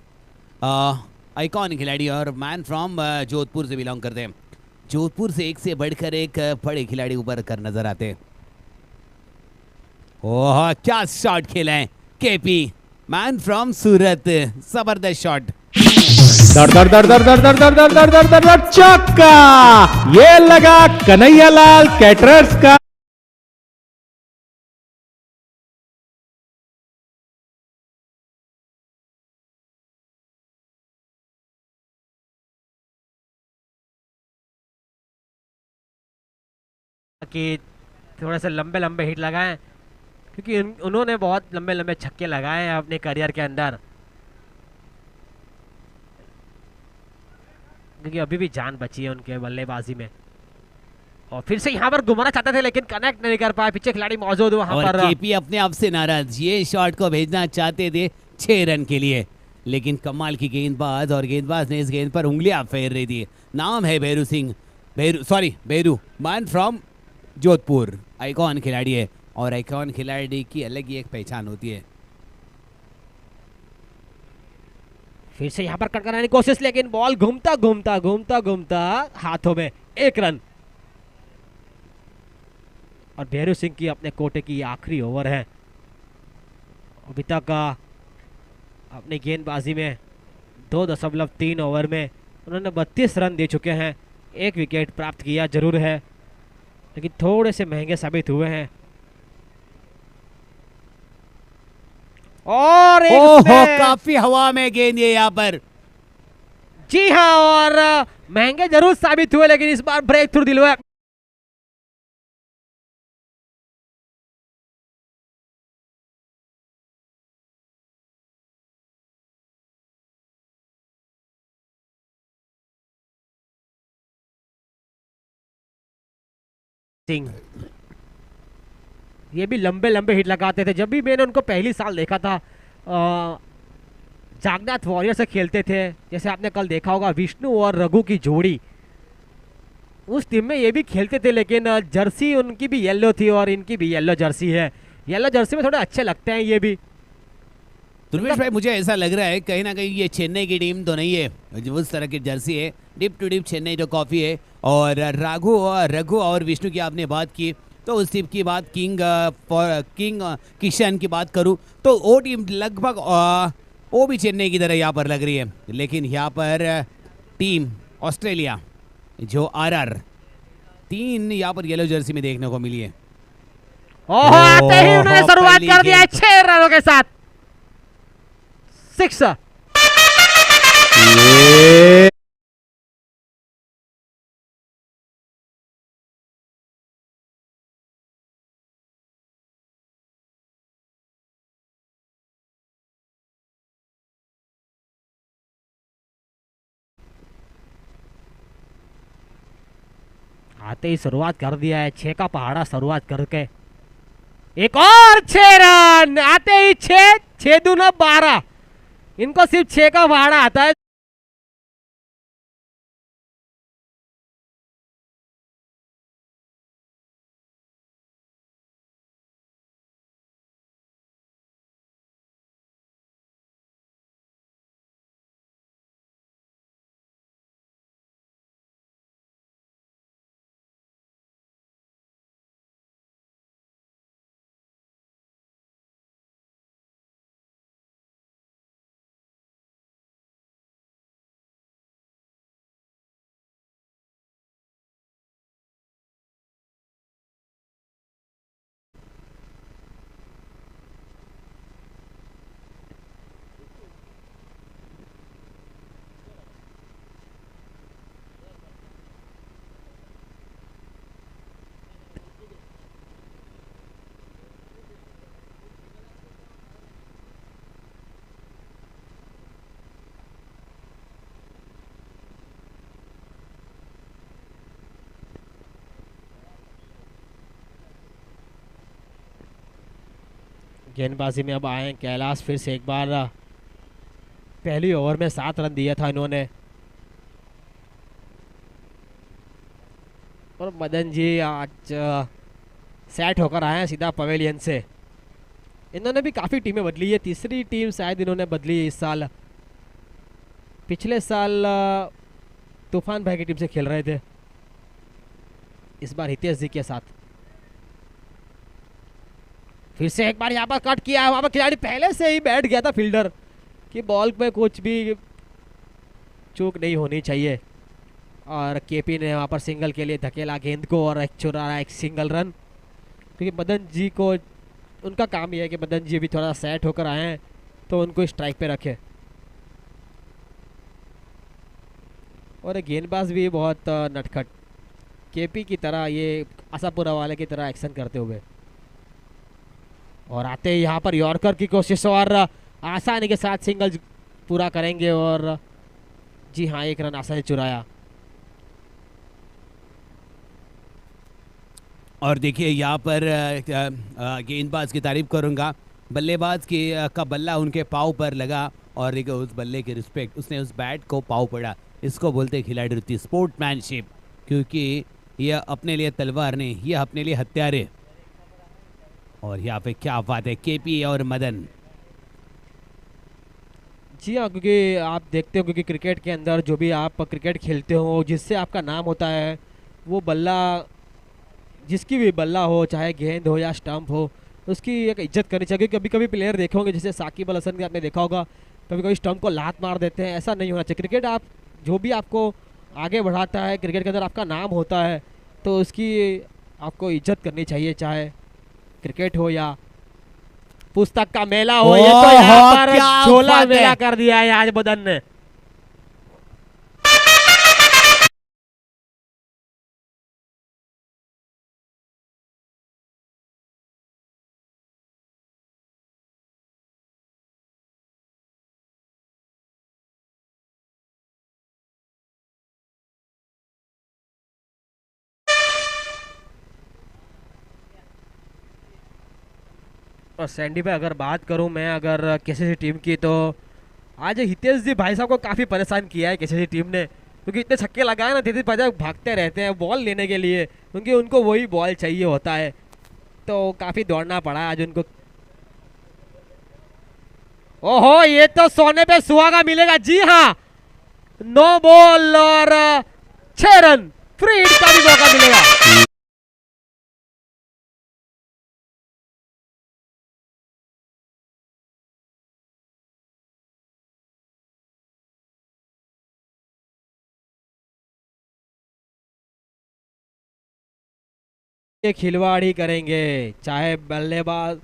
आइकॉनिक खिलाड़ी और मैन फ्रॉम जोधपुर से बिलोंग करते हैं। जोधपुर से एक से बढ़कर एक बड़े खिलाड़ी ऊपर कर नजर आते हैं। ओह क्या शॉट खेला है केपी, मैन फ्रॉम सूरत, जबरदस्त शॉट। दर दर दर दर दर दर दर दर दर दर दर चौका, ये लगा कन्हैयालाल कैटरर्स का। कि थोड़े से लंबे लंबे हिट लगाएं, क्योंकि उन्होंने बहुत लंबे लंबे छक्के लगाए हैं अपने करियर के अंदर, क्योंकि अभी भी जान बची है उनके बल्लेबाजी में। और फिर से यहाँ पर घुमाना चाहते थे लेकिन कनेक्ट नहीं कर पाए, पीछे खिलाड़ी मौजूद वहाँ पर। केपी अपने आप से नाराज, ये शॉट को भेजना चाहते थे 6 रन के लिए, लेकिन कमाल की गेंदबाज और गेंदबाज ने इस गेंद पर उंगलियां फेर रही थी। नाम है Beru Singh, Beru man from Jodhpur. Icon खिलाड़ी है और आइकॉन खिलाड़ी की अलग ही एक पहचान होती है। फिर से यहाँ पर कट कराने की कोशिश, लेकिन बॉल घूमता हाथों में। 1 रन। और बेरू सिंह की अपने कोटे की आखिरी ओवर है। अभी तक अपनी गेंदबाजी में 2.3 ओवर में उन्होंने 32 रन दे चुके हैं। 1 विकेट प्राप्त किया जरूर है, लेकिन थोड़े से महंगे साबित हुए हैं। और काफी हवा में गेंद ये यहाँ पर। जी हाँ, और महंगे जरूर साबित हुए, लेकिन इस बार ब्रेक थ्रू दिलवाया। सिंह ये भी लंबे हिट लगाते थे। जब भी मैंने उनको पहली साल देखा था, जागनाथ वॉरियर से खेलते थे। जैसे आपने कल देखा होगा, विष्णु और रघु की जोड़ी, उस टीम में ये भी खेलते थे। लेकिन जर्सी उनकी भी येलो थी और इनकी भी येलो जर्सी है। येलो जर्सी में थोड़े अच्छे लगते हैं ये भी। दुर्वेश भाई, मुझे ऐसा लग रहा है कहीं ना कहीं ये चेन्नई की टीम तो नहीं है, जो उस तरह की जर्सी है। डिप टू डिप चेन्नई तो कॉफी है। और रघु और विष्णु की आपने बात की, तो उस टीम की बात किंग किशन की बात करूं तो वो टीम लगभग वो भी चेन्नई की तरह यहाँ पर लग रही है। लेकिन यहाँ पर टीम ऑस्ट्रेलिया जो आरआर 3 यहाँ पर येलो जर्सी में देखने को मिली है। आते ही उन्होंने शुरुआत कर दिया 6 रनों के साथ। 6। आते ही शुरुआत कर दिया है 6 का पहाड़ा शुरुआत करके। एक और 6 रन। आते ही 6 दूना 12। इनको सिर्फ 6 का पहाड़ा आता है। गेंदबाजी में अब आए कैलाश। फिर से एक बार पहली ओवर में 7 रन दिया था इन्होंने। और मदन जी आज सेट होकर आए हैं सीधा पवेलियन से। इन्होंने भी काफ़ी टीमें बदली है। तीसरी टीम शायद इन्होंने बदली है इस साल। पिछले साल तूफान भाई की टीम से खेल रहे थे, इस बार हितेश जी के साथ। फिर से एक बार यहाँ पर कट किया। वहाँ पर खिलाड़ी पहले से ही बैठ गया था फील्डर कि बॉल पे कुछ भी चूक नहीं होनी चाहिए। और केपी ने वहाँ पर सिंगल के लिए धकेला गेंद को और एक चुराया एक सिंगल रन। क्योंकि मदन जी को उनका काम यह है कि मदन जी भी थोड़ा सेट होकर आए हैं तो उनको स्ट्राइक पे रखे। और गेंदबाज भी बहुत नटखट, केपी की तरह, ये आशापुरा वाले की तरह एक्शन करते हुए। और आते ही यहाँ पर यॉर्कर की कोशिश और आसानी के साथ सिंगल पूरा करेंगे। और जी हाँ, 1 रन आसानी चुराया। और देखिए यहाँ पर गेंदबाज की तारीफ करूंगा, बल्लेबाज का बल्ला उनके पाँव पर लगा और देखिए उस बल्ले की रिस्पेक्ट, उसने उस बैट को पाँव पड़ा। इसको बोलते हैं खिलाड़ी वृत्ति, स्पोर्ट्समैनशिप, क्योंकि यह अपने लिए तलवार नहीं, यह अपने लिए हथियार है। और यहाँ पे क्या बात है, केपी और मदन। जी हाँ, क्योंकि आप देखते हो, क्योंकि क्रिकेट के अंदर जो भी आप क्रिकेट खेलते हो, जिससे आपका नाम होता है, वो बल्ला, जिसकी भी बल्ला हो, चाहे गेंद हो या स्टंप हो, उसकी एक इज्जत करनी चाहिए। कभी कभी प्लेयर देखे होंगे, जैसे साकिब अल हसन के आपने देखा होगा, कभी कभी स्टंप को लात मार देते हैं। ऐसा नहीं होना चाहिए। क्रिकेट आप जो भी आपको आगे बढ़ाता है, क्रिकेट के अंदर आपका नाम होता है, तो उसकी आपको इज्जत करनी चाहिए, चाहे क्रिकेट हो या पुस्तक का मेला हो। ये तो यहाँ ओहो, पर क्या झोला बात मेला है। कर दिया है आज मदन ने। और सैंडी पे अगर बात करूं मैं, अगर केसीसी टीम की, तो आज हितेश जी भाई साहब को काफ़ी परेशान किया है केसीसी टीम ने, क्योंकि इतने छक्के लगाए ना, तेज बजाय भागते रहते हैं बॉल लेने के लिए, क्योंकि उनको वही बॉल चाहिए होता है, तो काफ़ी दौड़ना पड़ा आज उनको। ओहो, ये तो सोने पे सुहागा मिलेगा। जी हाँ, 9 बॉल और 6 रन, फ्री हिट का भी मौका मिलेगा। ये खिलवाड़ ही करेंगे, चाहे बल्लेबाज,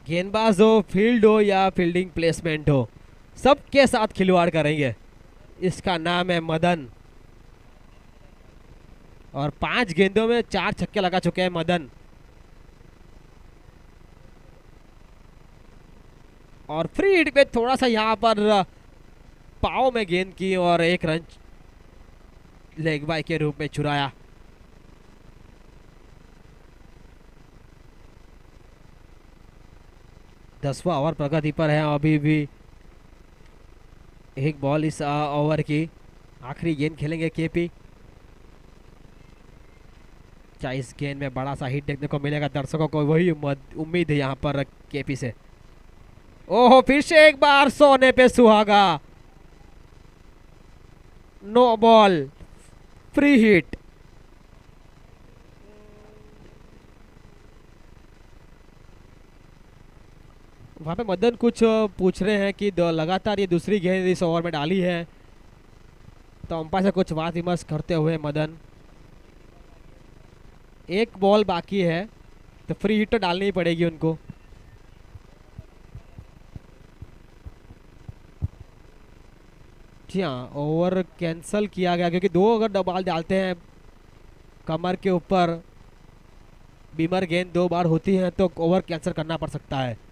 गेंदबाज हो, फील्ड हो या फील्डिंग प्लेसमेंट हो, सबके साथ खिलवाड़ करेंगे। इसका नाम है मदन, और 5 गेंदों में 4 छक्के लगा चुके हैं मदन। और फ्री हिट पे थोड़ा सा यहाँ पर पाव में गेंद की और 1 रन लेग बाय के रूप में चुराया। दसवां ओवर प्रगति पर है अभी भी। एक बॉल इस ओवर की, आखिरी गेंद खेलेंगे केपी। क्या इस गेंद में बड़ा सा हिट देखने को मिलेगा? दर्शकों को वही उम्मीद है यहाँ पर केपी से। ओहो, फिर से एक बार सोने पे सुहागा। 9 बॉल, फ्री हिट। वहां पे मदन कुछ पूछ रहे हैं कि लगातार ये दूसरी गेंद इस ओवर में डाली है, तो अंपायर से कुछ बात विमर्श करते हुए मदन, एक बॉल बाकी है तो फ्री हिट तो डालनी ही पड़ेगी उनको। जी हाँ, ओवर कैंसिल किया गया, क्योंकि 2 अगर बॉल डालते हैं कमर के ऊपर, बीमर गेंद 2 बार होती है, तो ओवर कैंसिल करना पड़ सकता है।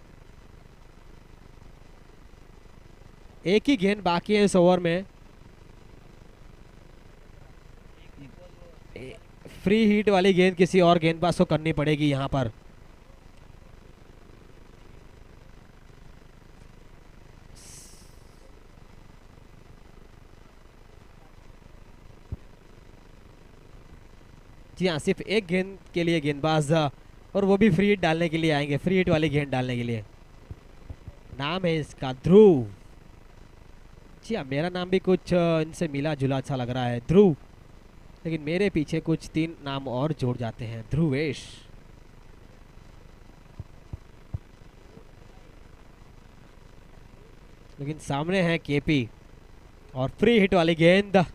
एक ही गेंद बाकी है इस ओवर में। फ्री हिट वाली गेंद किसी और गेंदबाज को करनी पड़ेगी यहाँ पर। जी हाँ, सिर्फ एक गेंद के लिए गेंदबाज, और वो भी फ्री हिट डालने के लिए आएंगे, फ्री हिट वाली गेंद डालने के लिए। नाम है इसका ध्रुव। जी हाँ, मेरा नाम भी कुछ इनसे मिला जुला अच्छा लग रहा है, ध्रुव, लेकिन मेरे पीछे कुछ 3 नाम और जोड़ जाते हैं, ध्रुवेश। लेकिन सामने है केपी, और फ्री हिट वाली गेंद,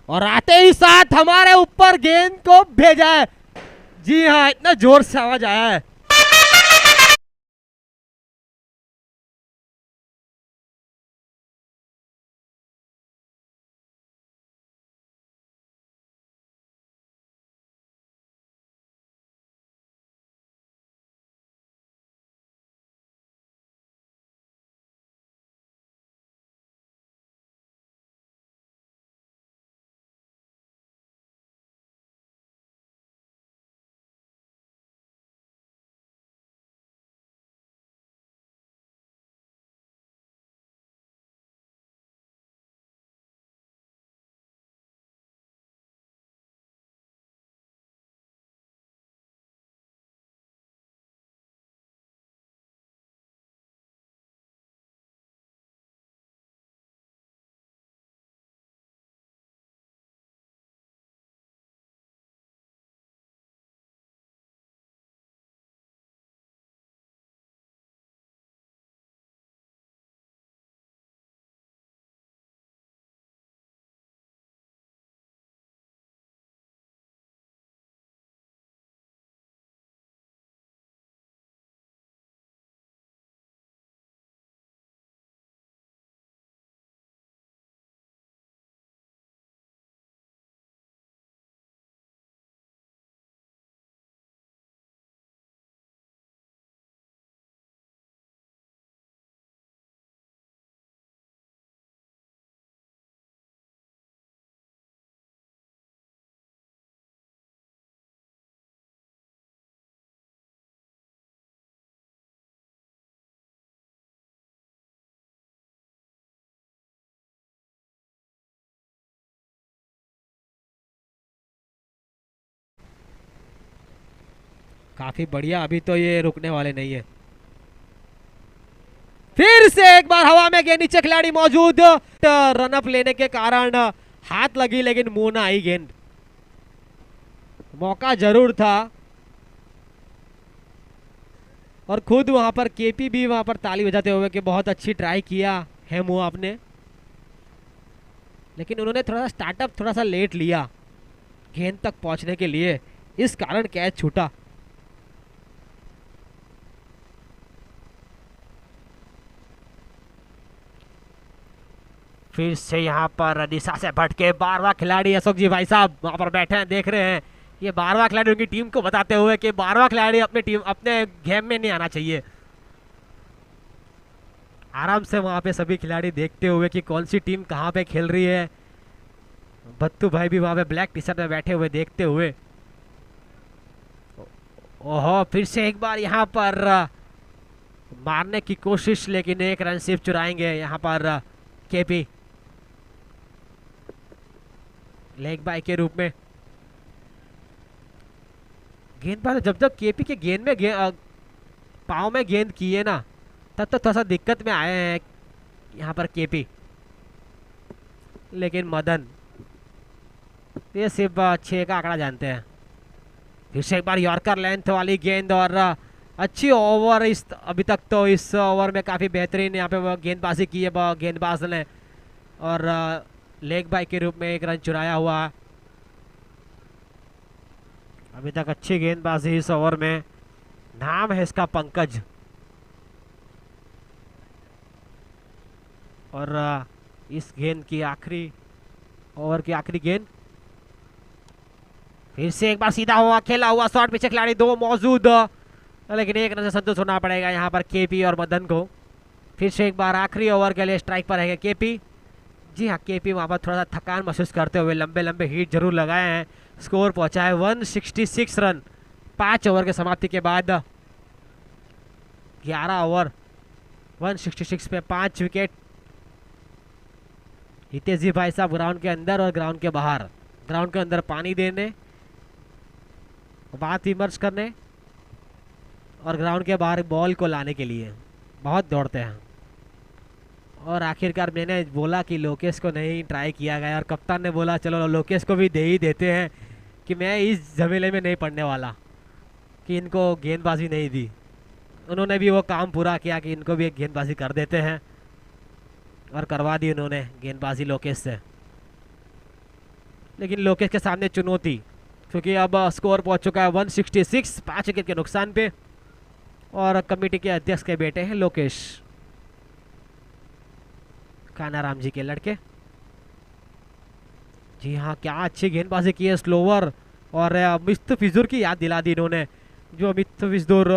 और आते ही साथ हमारे ऊपर गेंद को भेजा है। जी हाँ, इतना जोर से आवाज आया है। काफी बढ़िया, अभी तो ये रुकने वाले नहीं है। फिर से एक बार हवा में गेंद, नीचे खिलाड़ी मौजूद, रन अप लेने के कारण हाथ लगी लेकिन मुंह ना आई गेंद। मौका जरूर था और खुद वहां पर केपी भी वहां पर ताली बजाते हुए कि बहुत अच्छी ट्राई किया है मुंह आपने, लेकिन उन्होंने थोड़ा सा स्टार्टअप थोड़ा सा लेट लिया गेंद तक पहुंचने के लिए, इस कारण कैच छूटा। फिर से यहाँ पर दिशा से भटके 12वां खिलाड़ी अशोक जी भाई साहब वहां पर बैठे हैं, देख रहे हैं। ये 12वां खिलाड़ी उनकी टीम को बताते हुए कि 12वां खिलाड़ी अपने गेम में नहीं आना चाहिए। आराम से वहां पे सभी खिलाड़ी देखते हुए कि कौन सी टीम कहाँ पे खेल रही है। भत्तू भाई भी वहां पे ब्लैक टी शर्ट में बैठे हुए देखते हुए। ओहो, फिर से एक बार यहाँ पर मारने की कोशिश, लेकिन एक रन सिर्फ चुराएंगे यहाँ पर केपी लेग बाय के रूप में। गेंदबाज जब जब केपी के गेंद में पाँव में गेंद किए ना, तब तो थोड़ा सा दिक्कत में आए हैं यहाँ पर केपी, लेकिन मदन ये सिर्फ 6 का आंकड़ा जानते हैं। फिर से एक बार यॉर्कर लेंथ वाली गेंद और अच्छी ओवर। इस अभी तक तो इस ओवर में काफ़ी बेहतरीन यहाँ पे गेंदबाजी की है गेंदबाज ने, और लेग बाय के रूप में एक रन चुराया हुआ। अभी तक अच्छी गेंदबाजी इस ओवर में। नाम है इसका पंकज, और इस गेंद की आखिरी ओवर की आखिरी गेंद। फिर से एक बार सीधा हुआ खेला हुआ शॉट, पीछे खिलाड़ी 2 मौजूद, लेकिन एक रन से संतुष्ट होना पड़ेगा यहाँ पर केपी और मदन को। फिर से एक बार आखिरी ओवर के लिए स्ट्राइक पर है केपी। जी हाँ, केपी वहाँ पर थोड़ा सा थकान महसूस करते हुए लंबे लंबे हिट जरूर लगाए हैं। स्कोर पहुँचा है 166 रन 5 ओवर के समाप्ति के बाद। 11 ओवर 166 पे 5 विकेट। हितेश जी भाई साहब ग्राउंड के अंदर और ग्राउंड के बाहर, ग्राउंड के अंदर पानी देने, बात विमर्श करने, और ग्राउंड के बाहर बॉल को लाने के लिए बहुत दौड़ते हैं। और आखिरकार मैंने बोला कि लोकेश को नहीं ट्राई किया गया, और कप्तान ने बोला चलो लोकेश को भी दे ही देते हैं, कि मैं इस झमेले में नहीं पड़ने वाला कि इनको गेंदबाजी नहीं दी। उन्होंने भी वो काम पूरा किया कि इनको भी एक गेंदबाजी कर देते हैं, और करवा दी उन्होंने गेंदबाजी लोकेश से। लेकिन लोकेश के सामने चुनौती, क्योंकि अब स्कोर पहुंच चुका है 166 5 विकेट के नुकसान पे, और कमेटी के अध्यक्ष के बेटे हैं लोकेश, कानाराम जी के लड़के। जी हाँ, क्या अच्छी गेंदबाजी की है स्लोवर, और मुस्तफिजुर की याद दिला दी इन्होंने, जो मुस्तफिजुर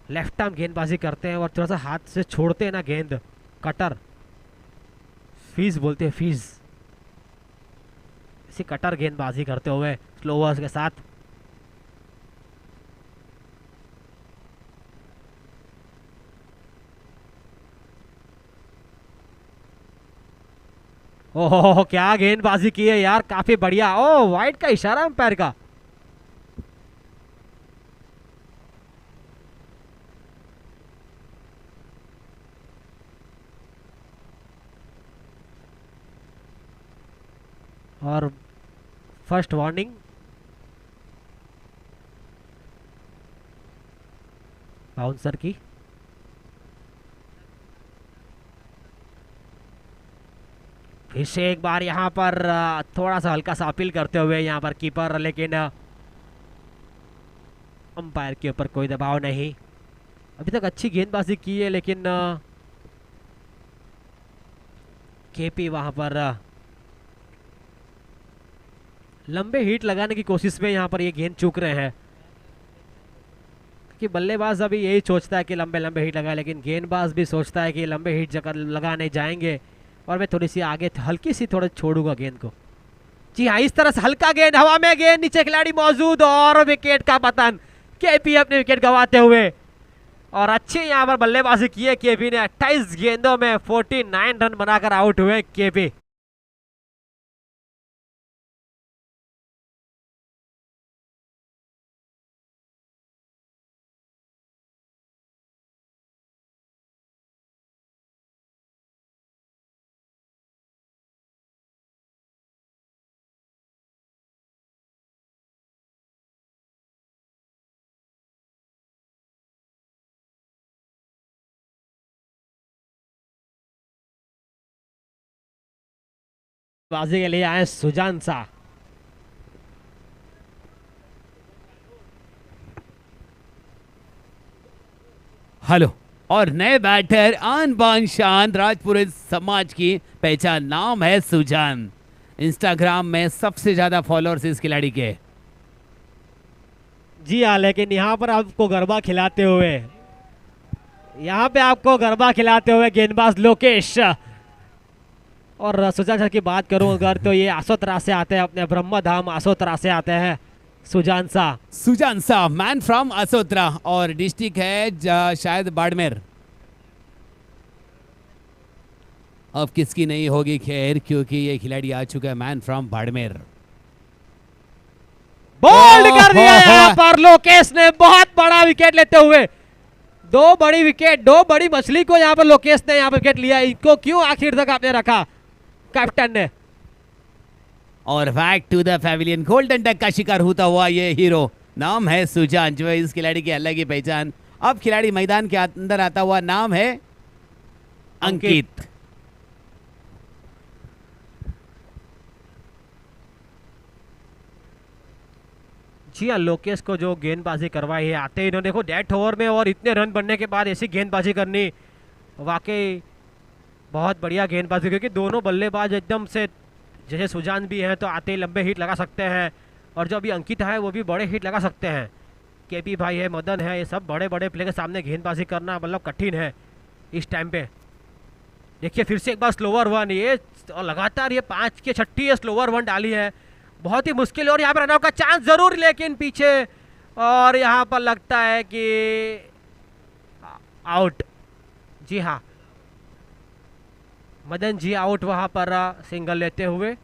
लेफ्ट आर्म गेंदबाजी करते हैं और थोड़ा सा हाथ से छोड़ते हैं ना गेंद, कटर फीस बोलते हैं, फीस, इसी कटर गेंदबाजी करते हुए स्लोवर्स के साथ। ओह, क्या गेंदबाजी की है यार, काफी बढ़िया। ओ, वाइड का इशारा अंपायर का। और फर्स्ट वार्निंग। बाउंसर की। फिर से एक बार यहाँ पर थोड़ा सा हल्का सा अपील करते हुए यहाँ पर कीपर, लेकिन अंपायर के ऊपर कोई दबाव नहीं। अभी तक अच्छी गेंदबाजी की है, लेकिन केपी वहाँ पर लंबे हिट लगाने की कोशिश में यहाँ पर ये गेंद चूक रहे हैं, कि बल्लेबाज अभी यही सोचता है कि लंबे लंबे हिट लगाए, लेकिन गेंदबाज भी सोचता है कि लंबे हिट जगह लगाने जाएंगे और मैं थोड़ी सी आगे हल्की सी थोड़ा छोड़ूंगा गेंद को। जी हाँ, इस तरह से हल्का गेंद, हवा में गेंद, नीचे खिलाड़ी मौजूद, और विकेट का पतन। केपी अपने विकेट गंवाते हुए, और अच्छी यहाँ पर बल्लेबाजी की है केपी ने। 28 गेंदों में 49 रन बनाकर आउट हुए केपी। बाजी के लिए आए सुजान सा। हेलो। और नए बैटर आन बान शान राजपुरोहित समाज की पहचान, नाम है सुजान। इंस्टाग्राम में सबसे ज्यादा फॉलोअर्स इस खिलाड़ी के। जी हाँ, लेकिन यहाँ पर आपको गरबा खिलाते हुए, यहाँ पे आपको गरबा खिलाते हुए गेंदबाज लोकेश। और सुजान सर की बात करूं अगर तो ये आसोतरा से आते हैं, अपने ब्रह्मधाम आसोतरा से आते हैं सुजान सा। सुजान सा मैन फ्रॉम असोत्रा और डिस्ट्रिक्ट है शायद बाड़मेर। अब किसकी नहीं होगी खैर, क्योंकि ये खिलाड़ी आ चुका है मैन फ्रॉम बाड़मेर। बोल्ड कर दिया यहाँ पर लोकेश ने, बहुत बड़ा विकेट लेते हुए। दो बड़ी विकेट, दो बड़ी मछली को यहाँ पर लोकेश ने यहाँ पर विकेट लिया। इनको क्यों आखिर तक आपने रखा कैप्टन ने। और back to the pavilion, golden duck का शिकार होता हुआ ये हीरो, नाम है सुजान, जो है इस खिलाड़ी की अलग ही पहचान। अब खिलाड़ी मैदान के अंदर आता हुआ, नाम है अंकित। जी हाँ, लोकेश को जो गेंदबाजी करवाई है आते ही इन्होंने, देखो डेथ ओवर में और इतने रन बनने के बाद ऐसी गेंदबाजी करनी, वाकई बहुत बढ़िया गेंदबाजी। क्योंकि दोनों बल्लेबाज एकदम से, जैसे सुजान भी हैं तो आते ही लंबे हिट लगा सकते हैं, और जो अभी अंकित है वो भी बड़े हिट लगा सकते हैं। केपी भाई है, मदन है, ये सब बड़े बड़े प्लेयर के सामने गेंदबाजी करना मतलब कठिन है इस टाइम पे। देखिए फिर से एक बार स्लोवर वन, ये लगातार ये 5 की 6 ये स्लोवर वन डाली है, बहुत ही मुश्किल। और यहाँ पर रनआउट का चांस जरूर, लेकिन पीछे, और यहाँ पर लगता है कि आउट। जी हाँ, मदन जी आउट वहां पर सिंगल लेते हुए।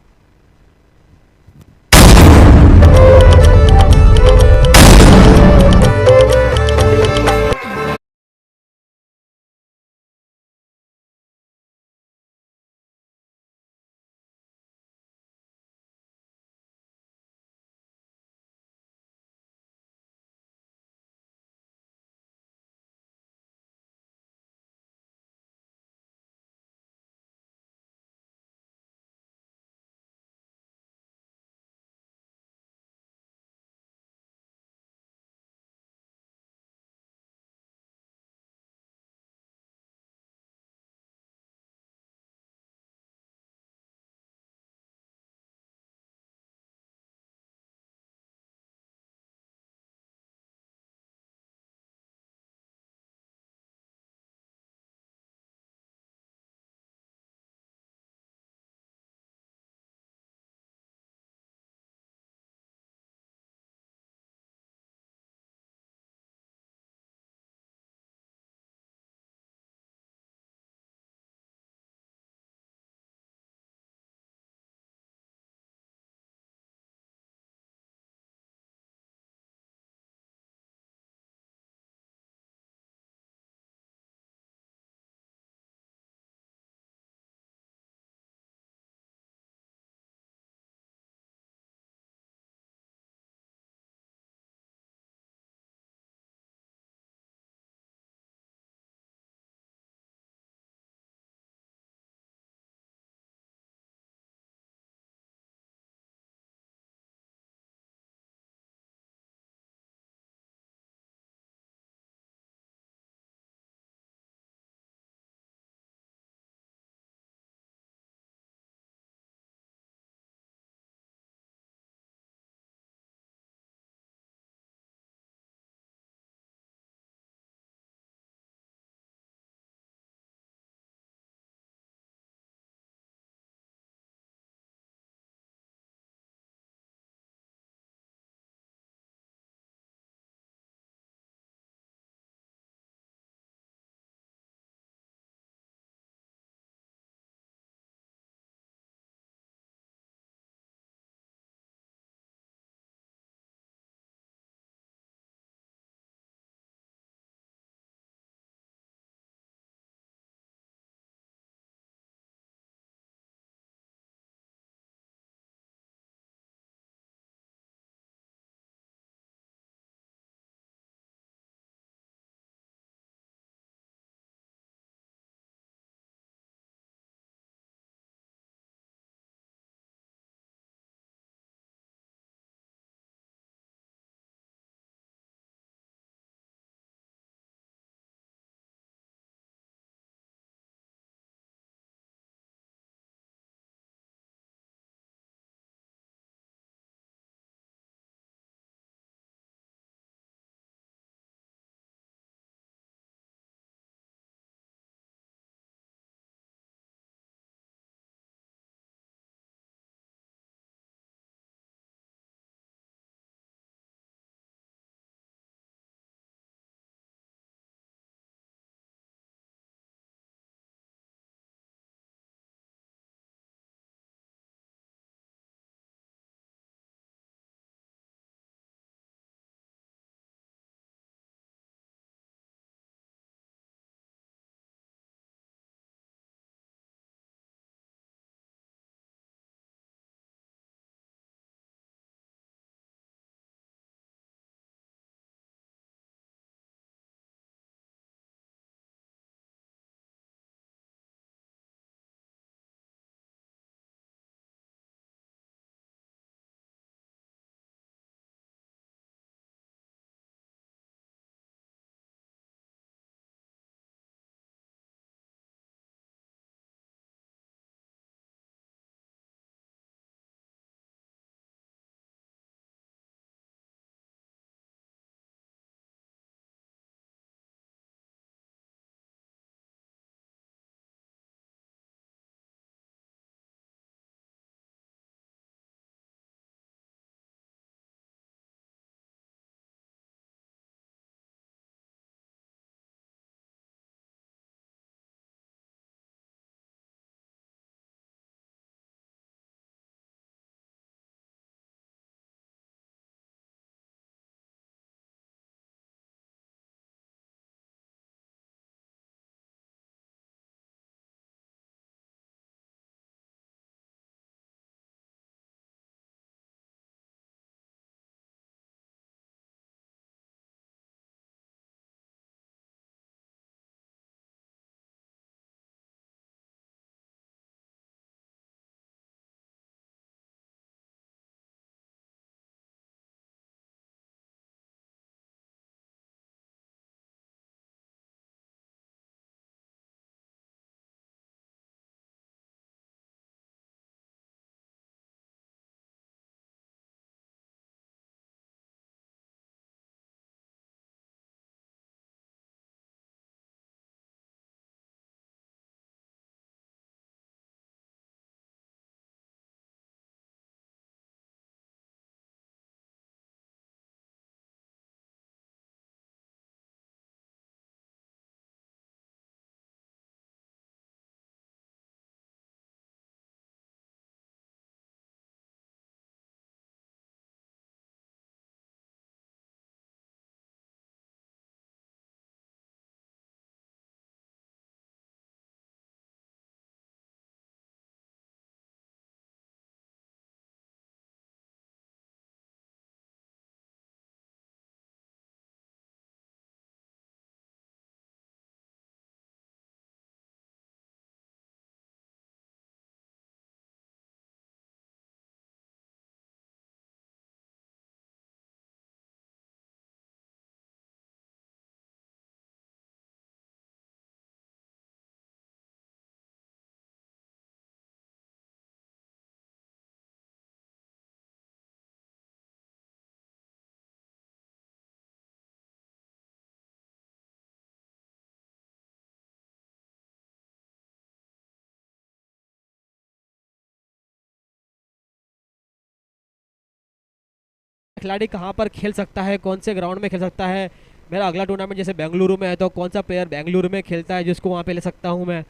खिलाड़ी कहाँ पर खेल सकता है, कौन से ग्राउंड में खेल सकता है। मेरा अगला टूर्नामेंट जैसे बेंगलुरु में है तो कौन सा प्लेयर बेंगलुरु में खेलता है जिसको वहाँ पे ले सकता हूँ मैं।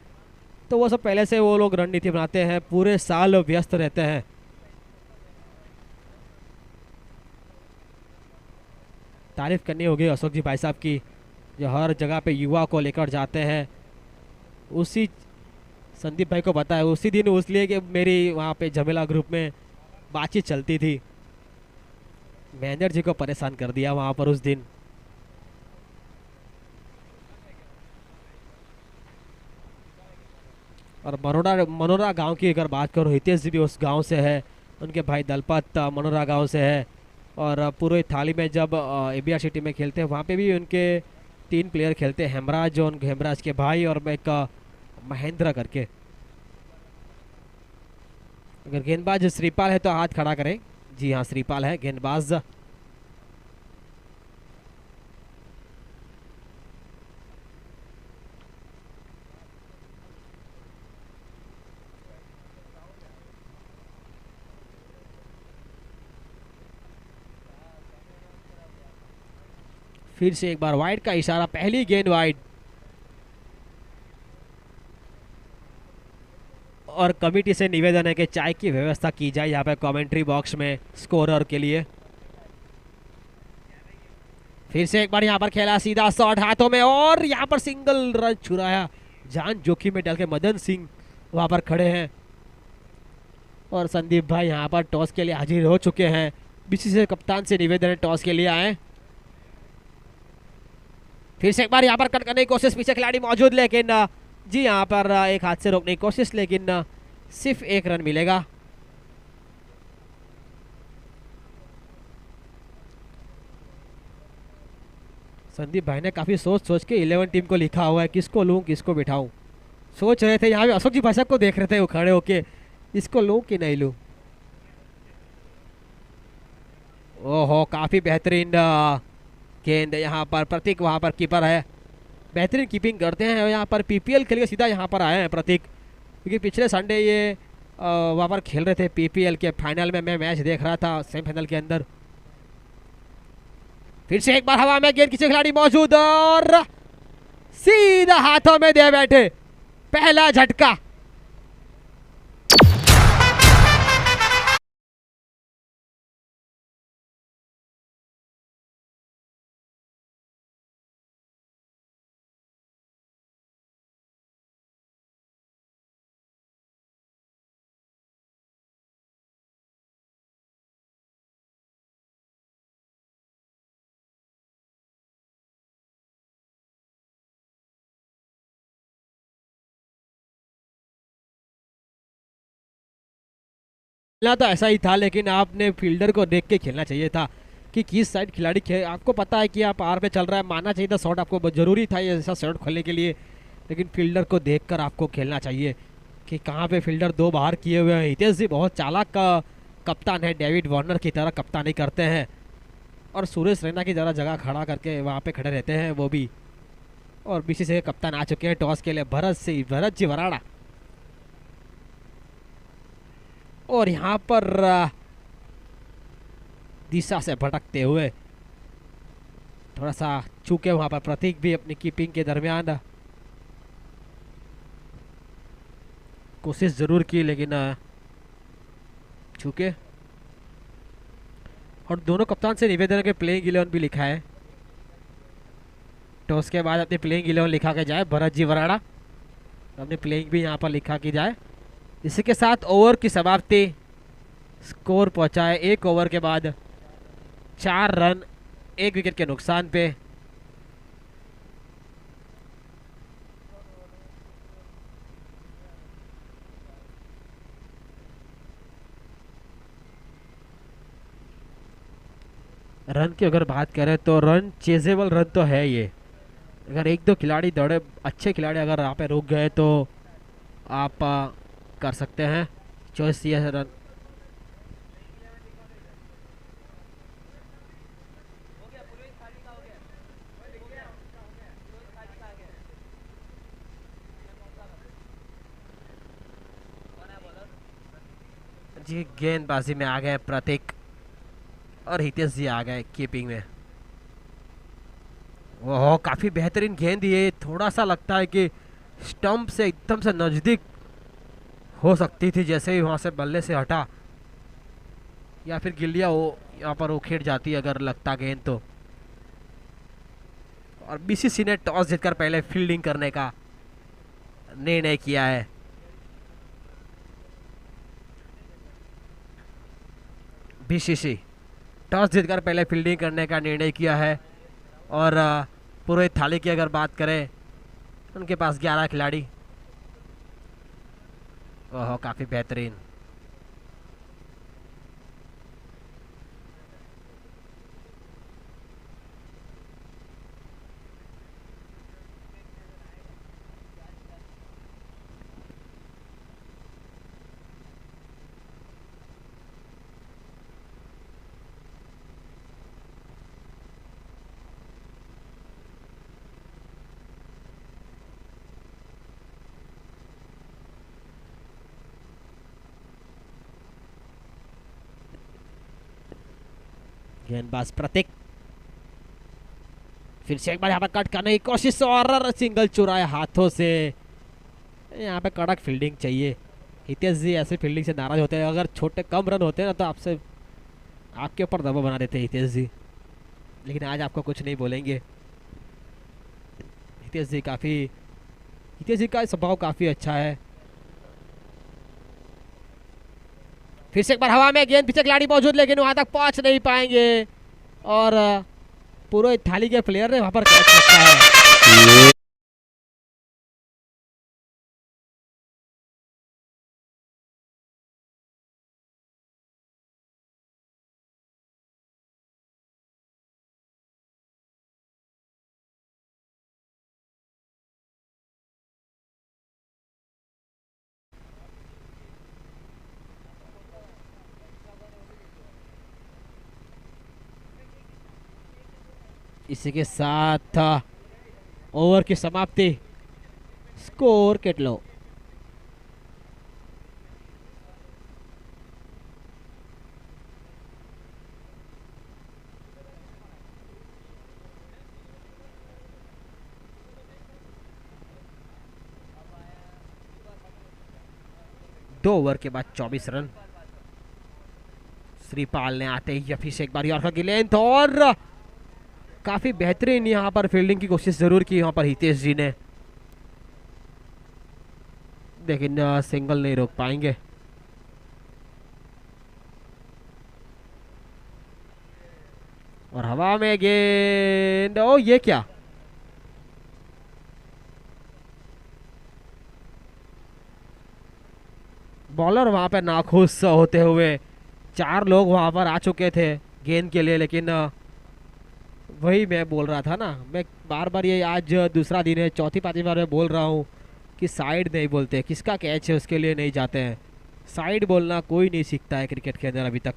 तो वो सब पहले से वो लोग रणनीति बनाते हैं, पूरे साल व्यस्त रहते हैं। तारीफ करनी होगी अशोक जी भाई साहब की, जो हर जगह पे युवा को लेकर जाते हैं। उसी संदीप भाई को पता है, उसी दिन उसलिए कि मेरी वहाँ पे झमेला ग्रुप में बातचीत चलती थी, मैनेजर जी को परेशान कर दिया वहाँ पर उस दिन। और मनोरा गांव की अगर बात करो, हितेश जी भी उस गांव से है, उनके भाई दलपत मनोरा गांव से है। और पूरे थाली में जब एबीआर सिटी में खेलते हैं वहाँ पे भी उनके 3 प्लेयर खेलते हैं, हेमराज और हेमराज के भाई और एक महेंद्र करके। अगर गेंदबाज श्रीपाल है तो हाथ खड़ा करें। जी हाँ, श्रीपाल है गेंदबाज। फिर से एक बार वाइड का इशारा, पहली गेंद वाइड। और कमेटी से निवेदन है कि चाय की व्यवस्था की जाए यहाँ पे कमेंट्री बॉक्स में स्कोरर के लिए। फिर से एक बार यहाँ पर खेला, सीधा शॉट हाथों में और यहाँ पर सिंगल रन छुड़ाया। जान जोखिम में डाल के मदन सिंह वहाँ पर खड़े हैं। और संदीप भाई यहाँ पर टॉस के लिए हाजिर हो चुके हैं। बीसीसीआई कप्तान से निवेदन है टॉस के लिए आए। फिर से एक बार यहाँ पर कट करने की कोशिश, पीछे खिलाड़ी मौजूद, लेकिन जी यहाँ पर एक हाथ से रोकने की कोशिश, लेकिन सिर्फ 1 रन मिलेगा। संदीप भाई ने काफी सोच सोच के 11 टीम को लिखा हुआ है, किसको लूं किसको बिठाऊं। सोच रहे थे, यहाँ पे अशोक जी भाई साहब को देख रहे थे वो खड़े होके, इसको लूं कि नहीं लूं। ओहो, काफी बेहतरीन गेंद यहाँ पर। प्रतीक वहाँ पर कीपर है, बेहतरीन कीपिंग करते हैं। यहाँ पर पीपीएल खेल के सीधा यहाँ पर आए हैं प्रतीक, क्योंकि पिछले संडे ये वहाँ पर खेल रहे थे पीपीएल के फाइनल में। मैं मैच देख रहा था सेमीफाइनल के अंदर। फिर से एक बार हवा में गेंद, किसी खिलाड़ी मौजूद और सीधा हाथों में दे बैठे, पहला झटका। खेलना तो ऐसा ही था, लेकिन आपने फील्डर को देख के खेलना चाहिए था कि किस साइड खिलाड़ी खेल। आपको पता है कि आप आर पे चल रहा है, मानना चाहिए था शॉट, आपको बहुत जरूरी था ये ऐसा शॉट खोलने के लिए। लेकिन फील्डर को देखकर आपको खेलना चाहिए कि कहाँ पे फील्डर 2 बाहर किए हुए हैं। हितेश जी बहुत चालाक का कप्तान है, डेविड वार्नर की तरह कप्तानी करते हैं। और सुरेश रैना की तरह जगह खड़ा करके वहाँ पे खड़े रहते हैं वो भी। और बीसीसीआई के कप्तान आ चुके हैं टॉस के लिए, भरत जी वराड़ा। और यहाँ पर दिशा से भटकते हुए थोड़ा सा चूके वहाँ पर प्रतीक भी अपनी कीपिंग के दरमियान कोशिश जरूर की, लेकिन चूके। और दोनों कप्तान से निवेदन है कि प्लेइंग 11 भी लिखा है, टॉस के बाद अपनी प्लेइंग 11 लिखा के जाए। भरत जी वराड़ा अपनी प्लेइंग भी यहाँ पर लिखा की जाए। इसी के साथ ओवर की समाप्ति, स्कोर पहुंचाए 1 ओवर के बाद 4 रन 1 विकेट के नुकसान पे। रन की अगर बात करें तो रन चेजेबल रन तो है ये। अगर 1-2 खिलाड़ी दौड़े, अच्छे खिलाड़ी अगर यहाँ पे रुक गए तो आप कर सकते हैं चॉइस ये है रन। जी गेंदबाजी में आ गए प्रतीक और हितेश जी आ गए कीपिंग में। ओह काफ़ी बेहतरीन गेंद, ये थोड़ा सा लगता है कि स्टंप से एकदम से नज़दीक हो सकती थी, जैसे ही वहाँ से बल्ले से हटा, या फिर गिल्लिया वो यहाँ पर उखेड़ जाती अगर लगता गेंद तो। और बीसीसी ने टॉस जीतकर पहले फील्डिंग करने का निर्णय किया है। बीसीसी टॉस जीतकर पहले फील्डिंग करने का निर्णय किया है। और पुरोहित थाली की अगर बात करें, उनके पास 11 खिलाड़ी। ओह काफ़ी बेहतरीन। गेंदबाज प्रतीक फिर से एक बार यहाँ पर कट करने की कोशिश और सिंगल चुराए हाथों से। यहाँ पे कड़क फील्डिंग चाहिए। हितेश जी ऐसे फील्डिंग से नाराज होते हैं, अगर छोटे कम रन होते हैं ना तो आपसे आपके ऊपर दबाव बना देते हैं हितेश जी, लेकिन आज आपको कुछ नहीं बोलेंगे। हितेश जी का स्वभाव काफ़ी अच्छा है। फिर से एक बार हवा में गेंद, पीछे खिलाड़ी मौजूद लेकिन वहां तक पहुंच नहीं पाएंगे और पूरे थाली के प्लेयर ने वहां पर कैच रखा है। इसी के साथ ओवर की समाप्ति। स्कोर કેટલો? दो ओवर के बाद 24 रन। श्रीपाल ने आते ही फिर से एक बार यॉर्कर की लेंथ और काफी बेहतरीन यहाँ पर फील्डिंग की कोशिश जरूर की यहाँ पर हितेश जी ने, लेकिन सिंगल नहीं रोक पाएंगे। और हवा में गेंद, ओ ये क्या, बॉलर वहां पर नाखुश होते हुए। 4 लोग वहां पर आ चुके थे गेंद के लिए, लेकिन वही मैं बोल रहा था ना, मैं बार बार ये आज दूसरा दिन है, चौथी पांचवी बार मैं बोल रहा हूँ कि साइड नहीं बोलते, किसका कैच है उसके लिए नहीं जाते हैं। साइड बोलना कोई नहीं सीखता है क्रिकेट के अंदर अभी तक,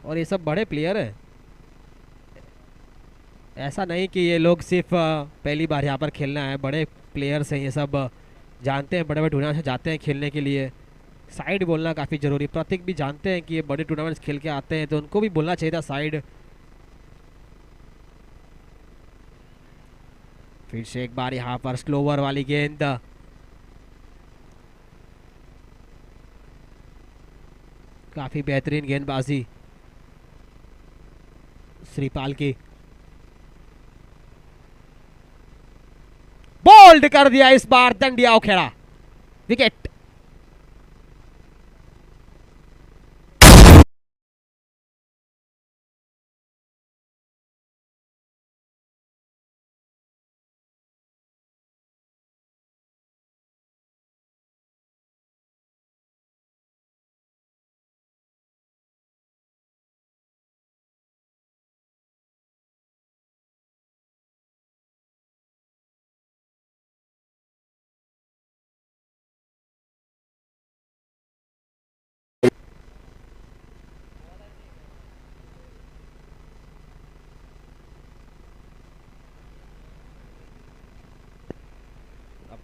और ये सब बड़े प्लेयर हैं। ऐसा नहीं कि ये लोग सिर्फ पहली बार यहाँ पर खेलना है, बड़े प्लेयर्स हैं ये सब, जानते हैं, बड़े बड़े टूर्नामेंट से जाते हैं खेलने के लिए। साइड बोलना काफ़ी ज़रूरी। प्रतीक भी जानते हैं कि ये बड़े टूर्नामेंट्स खेल के आते हैं, तो उनको भी बोलना चाहिए था साइड। फिर से एक बार यहाँ पर स्लोवर वाली गेंद, काफी बेहतरीन गेंदबाजी श्रीपाल की। बोल्ड कर दिया इस बार दंडिया उखेड़ा, विकेट।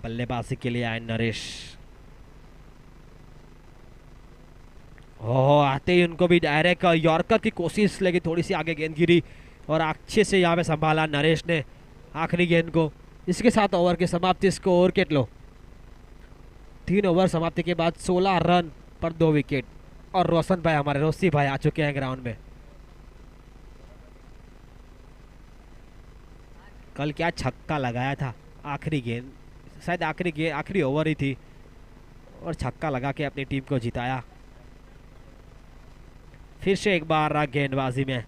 बल्लेबाजी के लिए आए नरेश। ओह, आते ही उनको भी डायरेक्ट यॉर्कर की कोशिश, लेकिन थोड़ी सी आगे गेंद गिरी और अच्छे से यहाँ पे संभाला नरेश ने आखिरी गेंद को। इसके साथ ओवर की समाप्ति, स्कोर केट लो 3 ओवर समाप्ति के बाद 16 रन पर 2 विकेट। और रोशन भाई, हमारे रोसी भाई आ चुके हैं ग्राउंड में। कल क्या छक्का लगाया था आखिरी गेंद, शायद आखिरी ओवर ही थी, और छक्का लगा के अपनी टीम को जिताया। फिर से एक बार गेंदबाजी में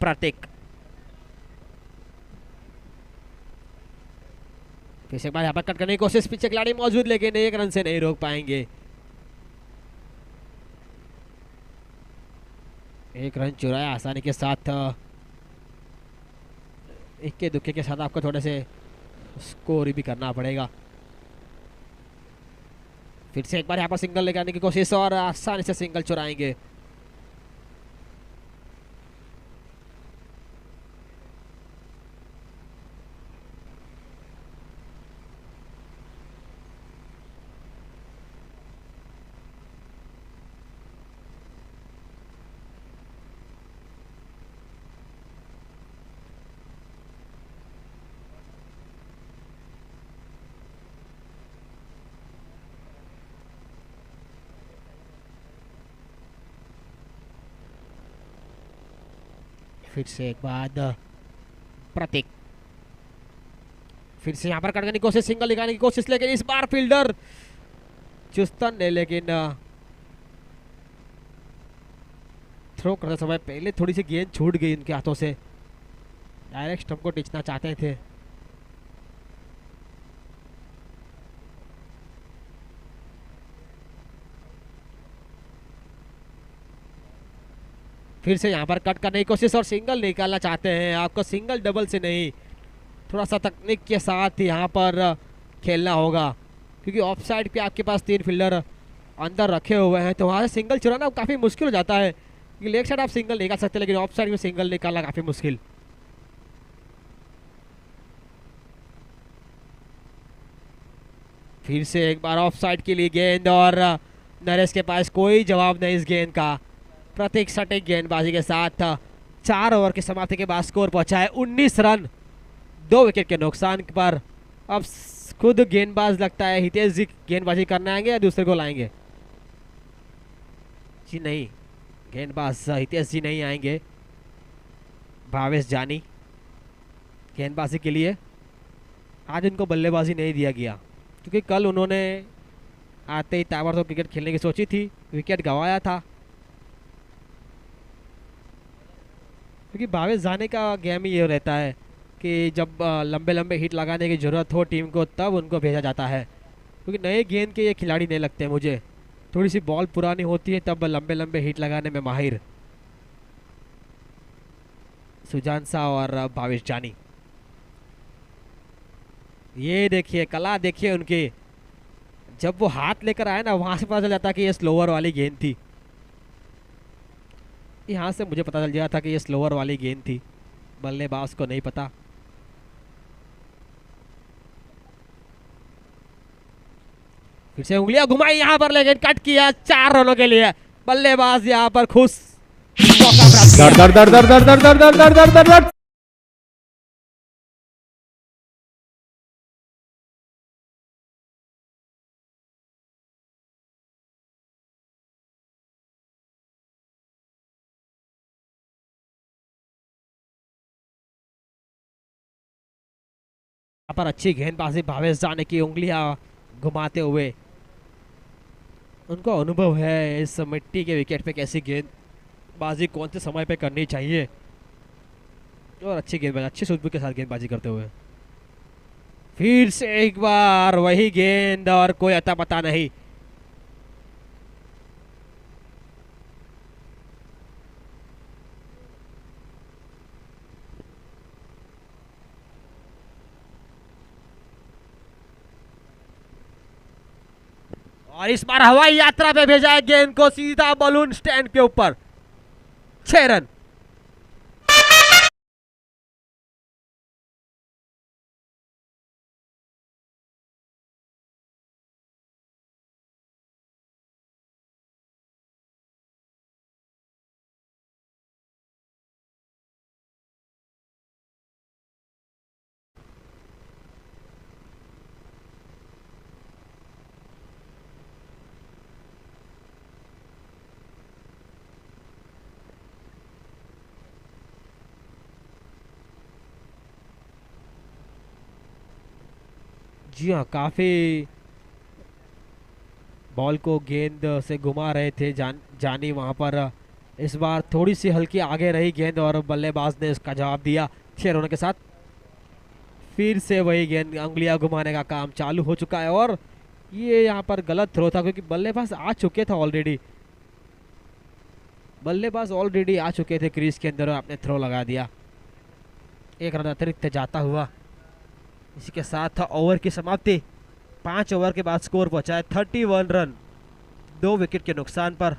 प्रतीक, फिर से एक बार यहाँ पर कट करने की कोशिश, पीछे खिलाड़ी मौजूद लेकिन 1 रन से नहीं रोक पाएंगे। 1 रन चुराया आसानी के साथ। इक्के दुक्के के साथ आपको थोड़े से स्कोर भी करना पड़ेगा। फिर से एक बार यहाँ पर सिंगल लेकर आने की कोशिश और आसानी से सिंगल चुराएंगे। फिर से एक बाद प्रतीक, फिर से यहाँ पर कटने की कोशिश, सिंगल निकालने की कोशिश, लेकिन इस बार फील्डर चुस्तन ने, लेकिन थ्रो करते समय पहले थोड़ी सी गेंद छूट गई उनके हाथों से। डायरेक्ट स्टंप को टिचना चाहते थे। फिर से यहाँ पर कट करने की कोशिश और सिंगल निकालना चाहते हैं। आपको सिंगल डबल से नहीं, थोड़ा सा तकनीक के साथ यहाँ पर खेलना होगा, क्योंकि ऑफ साइड पे आपके पास 3 फील्डर अंदर रखे हुए हैं, तो वहाँ से सिंगल चुराना काफ़ी मुश्किल हो जाता है। लेग साइड आप सिंगल निकाल सकते हैं, लेकिन ऑफ साइड में सिंगल निकालना काफ़ी मुश्किल। फिर से एक बार ऑफ साइड के लिए गेंद और नरेश के पास कोई जवाब नहीं इस गेंद का। प्रतीक सटीक गेंदबाजी के साथ 4 ओवर की समाप्ति के बाद स्कोर पहुंचा है 19 रन 2 विकेट के नुकसान पर। अब खुद गेंदबाज लगता है हितेश जी गेंदबाजी करने आएंगे या दूसरे को लाएंगे? जी नहीं, गेंदबाज हितेश जी नहीं आएंगे, भावेश जानी गेंदबाजी के लिए। आज उनको बल्लेबाजी नहीं दिया गया, क्योंकि कल उन्होंने आते ही ताबड़तोड़ क्रिकेट खेलने की सोची थी, विकेट गंवाया था। क्योंकि भावेश जाने का गेम ही ये रहता है कि जब लंबे लंबे हिट लगाने की ज़रूरत हो टीम को, तब उनको भेजा जाता है। क्योंकि नए गेंद के ये खिलाड़ी नहीं लगते मुझे, थोड़ी सी बॉल पुरानी होती है तब लंबे लंबे हिट लगाने में माहिर सुजान सा और भावेश जानी। ये देखिए कला, देखिए उनके, जब वो हाथ लेकर आए ना, वहां से पता चल जाता कि ये स्लोअर वाली गेंद थी। यहाँ से मुझे पता चल गया था कि ये स्लोअर वाली गेंद थी, बल्लेबाज को नहीं पता। फिर से उंगलियां घुमाई यहाँ पर, लेकिन कट किया 4 रनों के लिए। बल्लेबाज यहाँ पर खुश, मौका प्राप्त किया। दर दर दर दर दर दर दर दर दर दर दर यहाँ पर अच्छी गेंदबाजी भावेश जाने की, उंगलियां घुमाते हुए। उनको अनुभव है इस मिट्टी के विकेट पे कैसी गेंदबाजी कौन से समय पे करनी चाहिए, और अच्छी गेंदबाजी, अच्छी सूझबूझ के साथ गेंदबाजी करते हुए। फिर से एक बार वही गेंद और कोई अता पता नहीं। और इस बार हवाई यात्रा पे भेजा है गेंद को सीधा बलून स्टैंड के ऊपर। 6 रन। जी हाँ, काफी बॉल को गेंद से घुमा रहे थे जानी वहां पर। इस बार थोड़ी सी हल्की आगे रही गेंद और बल्लेबाज ने इसका जवाब दिया 6 रनों के साथ। फिर से वही गेंद उंगलियां घुमाने का काम चालू हो चुका है और ये यहाँ पर गलत थ्रो था क्योंकि बल्लेबाज आ चुके थे ऑलरेडी। बल्लेबाज ऑलरेडी आ चुके थे क्रीज के अंदर और आपने थ्रो लगा दिया। 1 रन अतिरिक्त जाता हुआ इसी के साथ ओवर की समाप्ति। 5 ओवर के बाद स्कोर पहुंचा है 31 रन, 2 विकेट के नुकसान पर।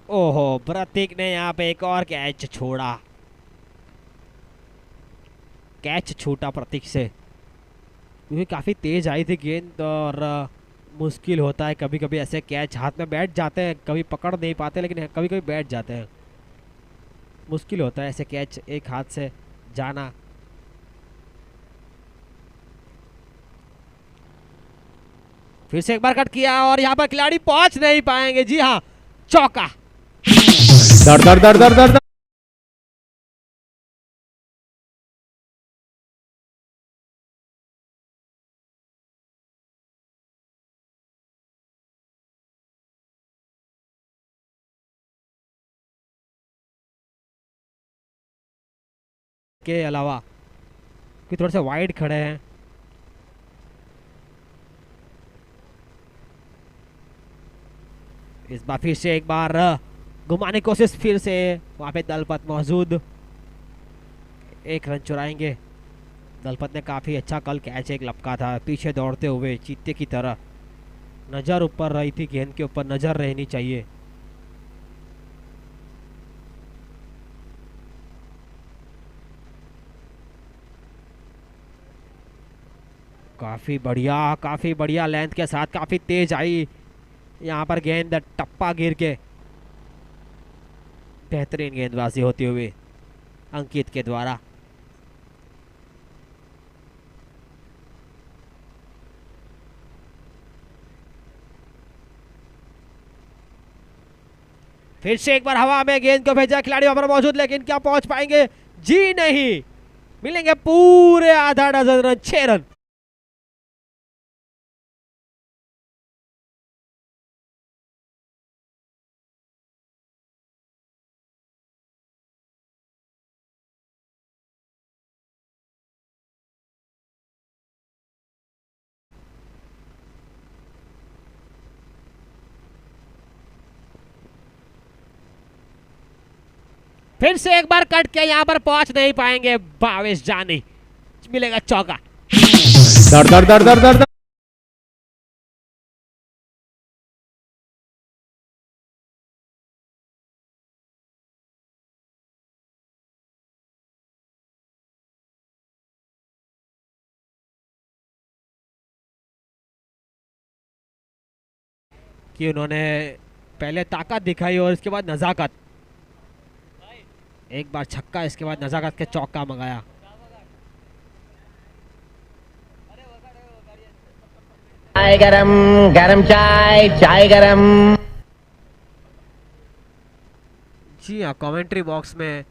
ओहो, प्रतीक ने यहाँ पे एक और कैच छोड़ा। कैच छूटा प्रतीक से क्योंकि काफ़ी तेज आई थी गेंद और मुश्किल होता है कभी कभी ऐसे कैच हाथ में बैठ जाते हैं, कभी पकड़ नहीं पाते लेकिन कभी कभी बैठ जाते हैं। मुश्किल होता है ऐसे कैच एक हाथ से जाना। फिर से एक बार कट किया और यहाँ पर खिलाड़ी पहुंच नहीं पाएंगे। जी हाँ, चौका। दर दर दर दर दर दर। के अलावा कि थोड़े से वाइड खड़े हैं। इस बार फिर से एक बार घुमाने की कोशिश, फिर से वहां पे दलपत मौजूद। 1 रन चुराएंगे। दलपत ने काफी अच्छा कल कैच एक लपका था पीछे दौड़ते हुए चीते की तरह। नजर ऊपर रही थी, गेंद के ऊपर नजर रहनी चाहिए। काफी बढ़िया लेंथ के साथ काफी तेज आई यहाँ पर गेंद, टप्पा गिर के। बेहतरीन गेंदबाजी होती हुई अंकित के द्वारा। फिर से एक बार हवा में गेंद को भेजा, खिलाड़ी वहां पर मौजूद लेकिन क्या पहुंच पाएंगे? जी नहीं, मिलेंगे पूरे आधा डजन रन, 6 रन। फिर से एक बार कट के यहाँ पर पहुंच नहीं पाएंगे भावेश जानी। मिलेगा चौका। दर दर दर दर दर दर। कि उन्होंने पहले ताकत दिखाई और इसके बाद नजाकत। एक बार छक्का, इसके बाद नजाकत के चौका मंगाया। चाय गरम, गरम चाय, चाय गरम। जी हाँ, कमेंट्री बॉक्स में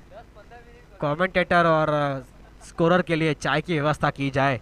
कमेंटेटर और स्कोरर के लिए चाय की व्यवस्था की जाए।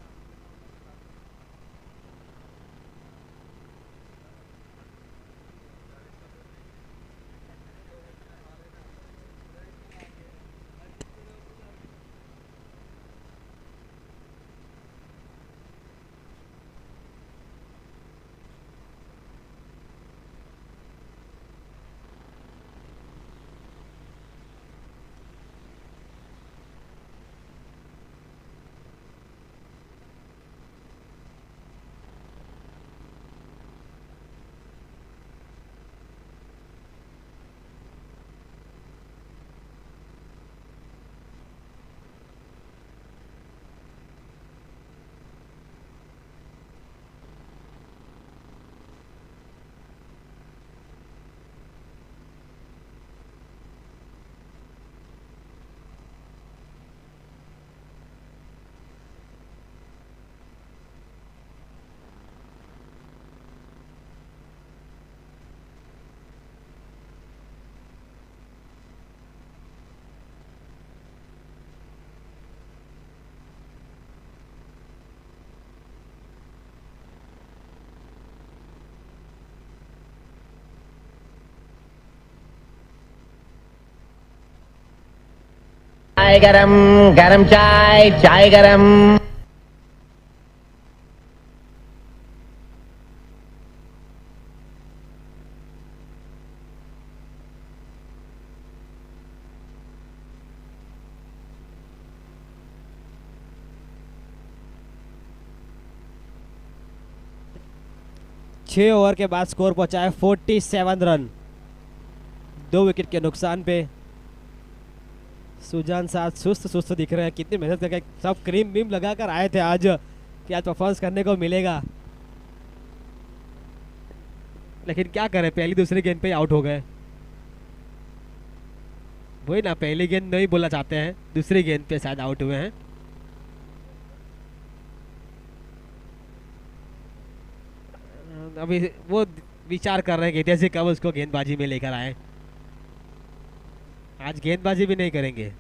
चाय गरम, गरम चाय, चाय गरम। 6 ओवर के बाद स्कोर पहुंचा है 47 रन, 2 विकेट के नुकसान पे। सुजान साथ सुस्त सुस्त दिख रहे हैं, कितनी मेहनत करके सब क्रीम बीम लगाकर आए थे आज कि आज परफॉर्मेंस करने को मिलेगा, लेकिन क्या करें, पहली दूसरी गेंद पे आउट हो गए। वही ना, पहली गेंद नहीं बोलना चाहते हैं, दूसरी गेंद पे शायद आउट हुए हैं। अभी वो विचार कर रहे हैं कि जैसे कब उसको गेंदबाजी में लेकर आए। आज गेंदबाजी भी नहीं करेंगे।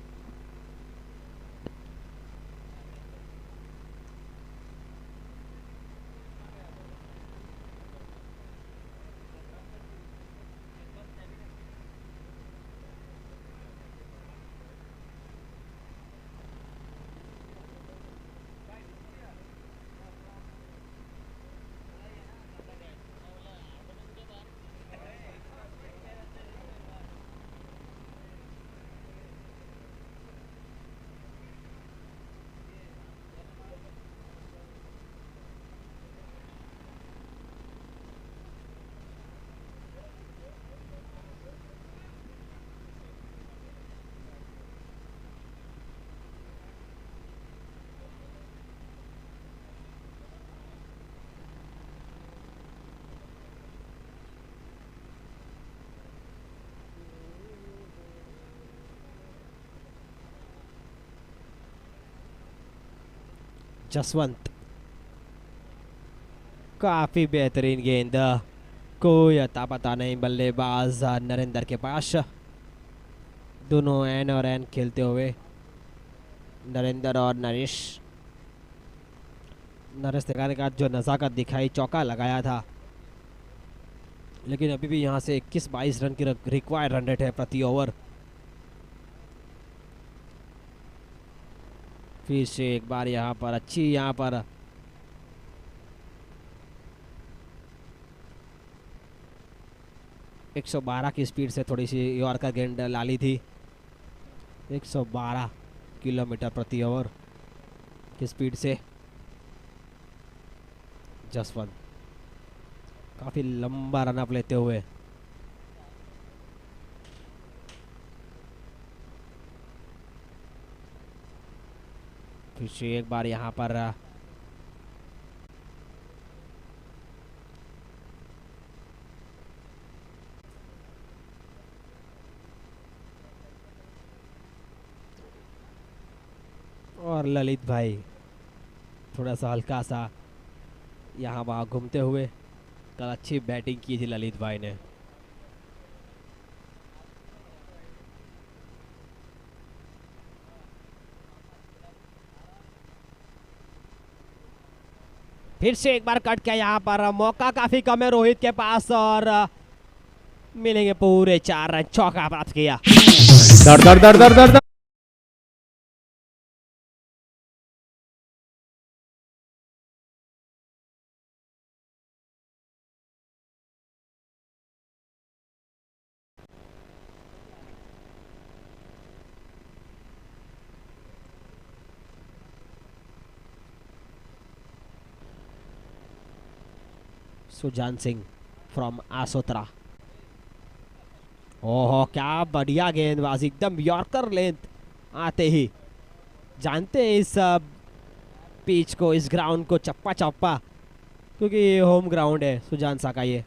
जसवंत, काफी बेहतरीन गेंद, कोई अता पता नहीं बल्लेबाज नरेंद्र के पास। दोनों एन और एन खेलते हुए, नरेंद्र और नरेश। नरेश तिवारी का जो नज़ाकत दिखाई, चौका लगाया था, लेकिन अभी भी यहाँ से 21-22 रन की रिक्वायर्ड रन रेट है प्रति ओवर। फिर से एक बार यहाँ पर अच्छी, यहाँ पर एक 112 की स्पीड से थोड़ी सी यॉर्कर गेंद डाली थी। 112 किलोमीटर प्रति ओवर की स्पीड से जसवंत काफी लंबा रनअप लेते हुए। फिर से एक बार यहाँ पर और ललित भाई थोड़ा सा हल्का सा यहाँ वहाँ घूमते हुए। कल अच्छी बैटिंग की थी ललित भाई ने। फिर से एक बार कट किया, यहाँ पर मौका काफी कम है रोहित के पास और मिलेंगे पूरे 4 रन, चौका प्राप्त किया। दर दर दर दर दर दर सुजान सिंह फ्रॉम आसोतरा। ओहो क्या बढ़िया गेंदबाजी, एकदम यॉर्कर लेंथ आते ही। जानते हैं इस पिच को, इस ग्राउंड को चप्पा चप्पा, क्योंकि ये होम ग्राउंड है सुजान सा का। ये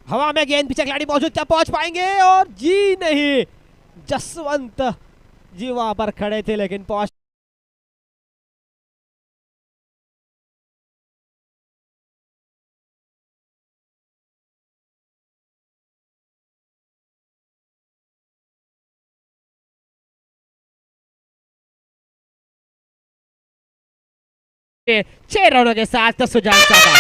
हवा में गेंद, पीछे खिलाड़ी मौजूद, क्या पहुंच पाएंगे? और जी नहीं, जसवंत जी वहां पर खड़े थे लेकिन पहुंच छह रनों के साथ सुजान सा का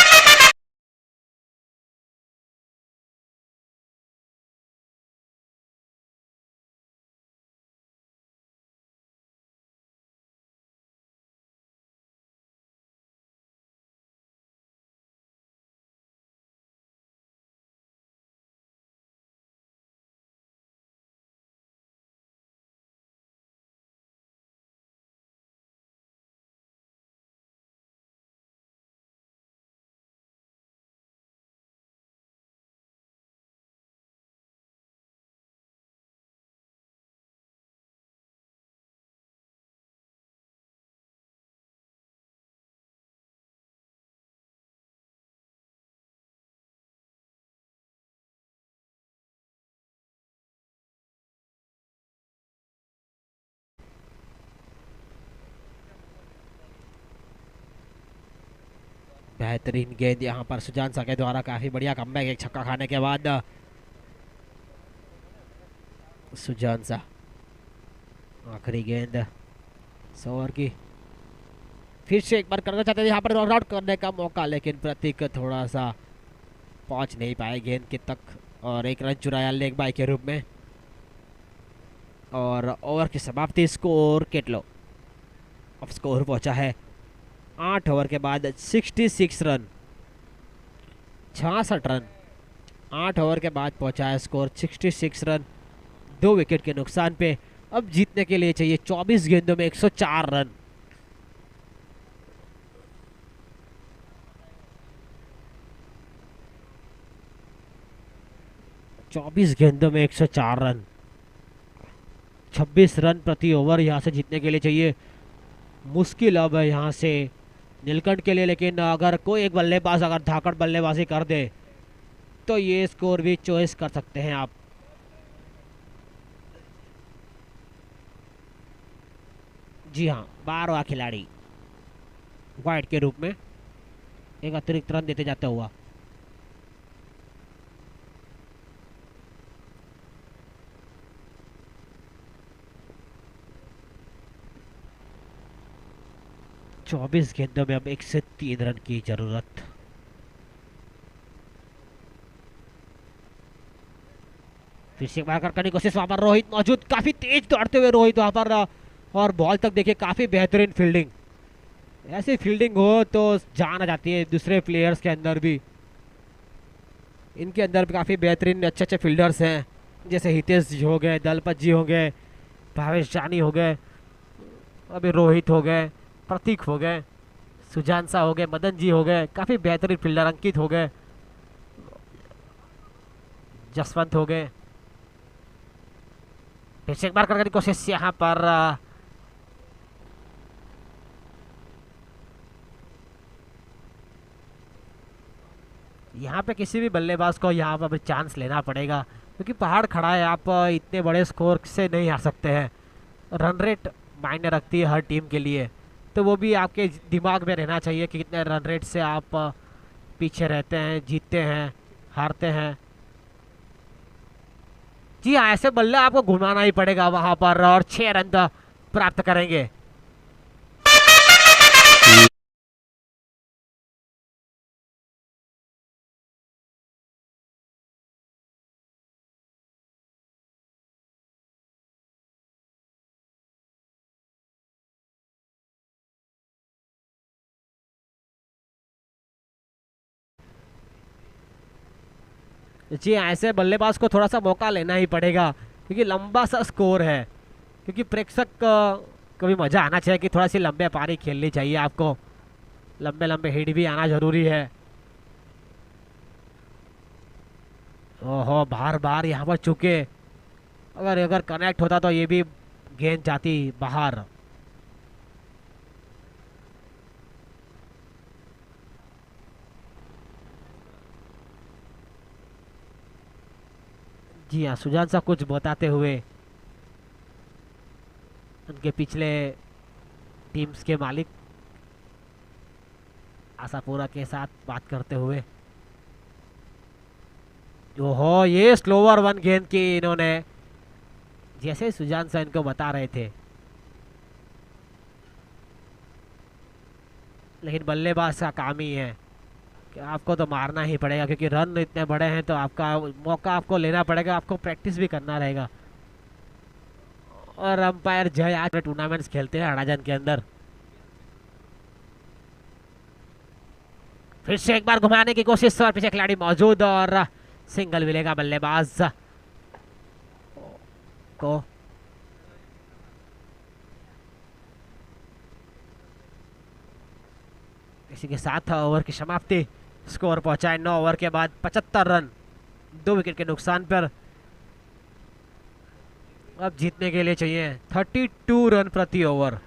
बेहतरीन गेंद यहाँ पर सुजान सा के द्वारा, काफी बढ़िया कमबैक, एक छक्का खाने के बाद सुजान सा आखिरी गेंद 100 ओवर की। फिर से एक बार करना चाहते थे यहाँ पर रन आउट करने का मौका, लेकिन प्रतीक थोड़ा सा पहुंच नहीं पाए गेंद के तक और एक रन चुराया लेग बाय के रूप में। और ओवर की समाप्ति, स्कोर केटलो अब स्कोर पहुंचा है 8 ओवर के बाद 66 रन, 66 रन 8 ओवर के बाद पहुंचा है स्कोर 66 रन, 2 विकेट के नुकसान पे। अब जीतने के लिए चाहिए 24 गेंदों में 104 रन। चौबीस गेंदों में 104 रन, 26 रन प्रति ओवर यहाँ से जीतने के लिए चाहिए। मुश्किल अब है यहाँ से नीलकंठ के लिए, लेकिन अगर कोई एक बल्लेबाज अगर धाकड़ बल्लेबाजी कर दे तो ये स्कोर भी चॉइस कर सकते हैं आप। जी हाँ, 12वां खिलाड़ी वाइड के रूप में एक अतिरिक्त रन देते जाता हुआ। चौबीस गेंदों में अब 103 रन की जरूरत। फिर से एक बार करने की कोशिश, वहां पर रोहित मौजूद, काफी तेज दौड़ते हुए रोहित वहां पर, और बॉल तक देखिए काफी बेहतरीन फील्डिंग। ऐसी फील्डिंग हो तो जान आ जाती है दूसरे प्लेयर्स के अंदर भी। इनके अंदर भी काफी बेहतरीन अच्छे अच्छे फील्डर्स हैं, जैसे हितेश जी हो गए, दलपत जी हो गए, भावेश जानी हो गए, अभी रोहित हो गए, प्रतीक हो गए, सुजान सा हो गए, मदन जी हो गए, काफी बेहतरीन फील्डर, अंकित हो गए, जसवंत हो गए। फिर से एक बार करने की कोशिश यहाँ पर यहाँ पे किसी भी बल्लेबाज को यहाँ पर चांस लेना पड़ेगा, क्योंकि पहाड़ खड़ा है, आप इतने बड़े स्कोर से नहीं हार सकते हैं। रन रेट मायने रखती है हर टीम के लिए, तो वो भी आपके दिमाग में रहना चाहिए कि कितने रन रेट से आप पीछे रहते हैं, जीतते हैं, हारते हैं। जी हाँ, ऐसे बल्ले आपको घुमाना ही पड़ेगा वहां पर, और 6 रन प्राप्त करेंगे। जी हाँ, ऐसे बल्लेबाज को थोड़ा सा मौका लेना ही पड़ेगा, क्योंकि लंबा सा स्कोर है, क्योंकि प्रेक्षक को भी मज़ा आना चाहिए कि थोड़ा सी लंबे पारी खेलनी चाहिए आपको, लंबे लंबे हिट भी आना जरूरी है। ओहो, बार बार यहाँ पर चुके, अगर अगर कनेक्ट होता तो ये भी गेंद जाती बाहर। जी हाँ, सुजान सा कुछ बताते हुए उनके पिछले टीम्स के मालिक आशापुरा के साथ बात करते हुए। ओहो, ये स्लोवर वन गेंद की इन्होंने, जैसे सुजान सा इनको बता रहे थे, लेकिन बल्लेबाज का काम ही है कि आपको तो मारना ही पड़ेगा, क्योंकि रन इतने बड़े हैं तो आपका मौका आपको लेना पड़ेगा, आपको प्रैक्टिस भी करना रहेगा। और अंपायर जय आज टूर्नामेंट्स खेलते हैं हड़ाजन के अंदर। फिर से एक बार घुमाने की कोशिश, और पीछे खिलाड़ी मौजूद, और सिंगल मिलेगा बल्लेबाज को। इसी के साथ ओवर की समाप्ति, स्कोर पहुंचा है 9 ओवर के बाद 75 रन, 2 विकेट के नुकसान पर। अब जीतने के लिए चाहिए 32 रन प्रति ओवर।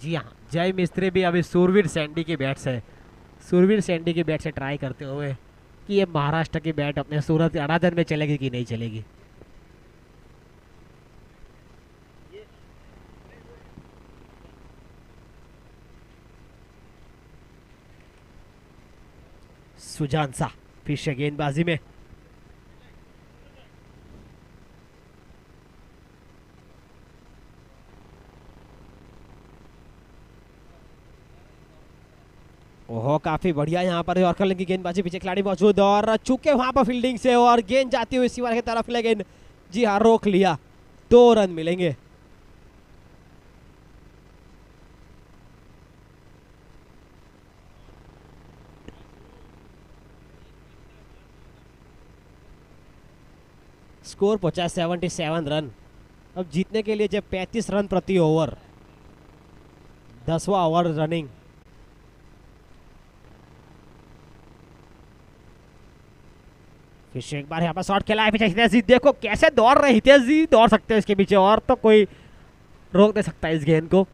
जी हाँ, जय मिस्त्री भी अभी सूरवीर सैंडी की बैट से ट्राई करते हुए कि ये महाराष्ट्र की बैट अपने सूरत अड़ाजन में चलेगी कि नहीं चलेगी। सुजानसा फिर से गेंदबाजी में, ओहो काफी बढ़िया यहाँ पर यॉर्कर लेग की गेंदबाजी, पीछे खिलाड़ी मौजूद और चूके वहां पर फील्डिंग से और गेंद जाती हुई सीमा की तरफ, लेकिन जी हाँ रोक लिया। 2 रन मिलेंगे। स्कोर पहुंचा 77 रन। अब जीतने के लिए जब 35 रन प्रति ओवर, 10वां ओवर रनिंग। फिर से एक बार यहाँ पर शॉट खेला है पीछे हितेश जी, देखो कैसे दौड़ रहे हितेश जी, दौड़ सकते हैं इसके पीछे और तो कोई रोक दे सकता है इस गेंद को।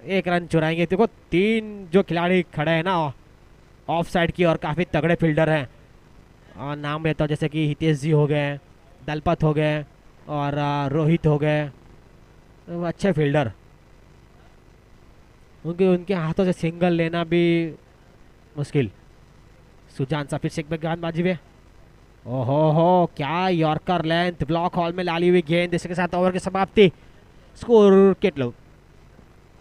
एक रन चुराएंगे। देखो 3 जो खिलाड़ी खड़े हैं ना ऑफ साइड की और काफी तगड़े फील्डर हैं, और नाम लेता हूँ जैसे कि हितेश जी हो गए, दलपत हो गए और रोहित हो गए, तो अच्छे फील्डर। उनके हाथों से सिंगल लेना भी मुश्किल। सुजान सा फिर से एक गेंदबाजी में, ओहो हो क्या यॉर्कर लेंथ, ब्लॉक हॉल में डाली हुई गेंद, इसके साथ ओवर की समाप्ति। स्कोर किट लो।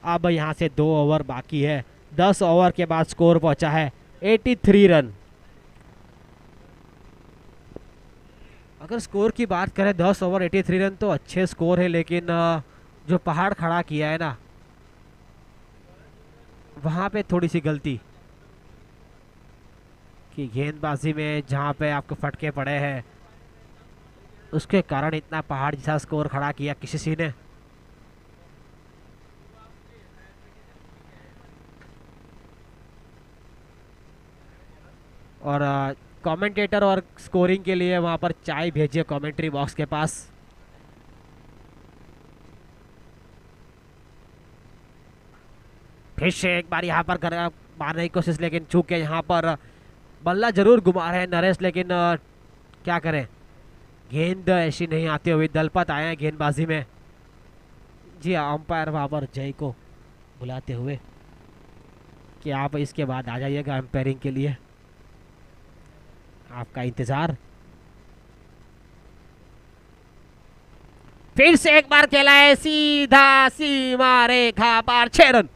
अब यहाँ से 2 ओवर बाकी है, 10 ओवर के बाद स्कोर पहुंचा है 83 रन। अगर स्कोर की बात करें 10 ओवर 83 रन तो अच्छे स्कोर है, लेकिन जो पहाड़ खड़ा किया है ना वहाँ पे थोड़ी सी गलती कि गेंदबाजी में जहाँ पे आपको फटके पड़े हैं उसके कारण इतना पहाड़ जैसा स्कोर खड़ा किया किसी ने। और कमेंटेटर और स्कोरिंग के लिए वहां पर चाय भेजिए कमेंट्री बॉक्स के पास। फिर से एक बार यहाँ पर मारने की कोशिश, लेकिन चूके यहाँ पर बल्ला जरूर घुमा रहे हैं नरेश, लेकिन क्या करें, गेंद ऐसी नहीं आती हुई। दलपत आए हैं गेंदबाजी में। जी हाँ, अंपायर वहां पर जय को बुलाते हुए कि आप इसके बाद आ जाइएगा अंपायरिंग के लिए, आपका इंतजार। फिर से एक बार खेला है सीधा सीमा रेखा पार, 6 रन।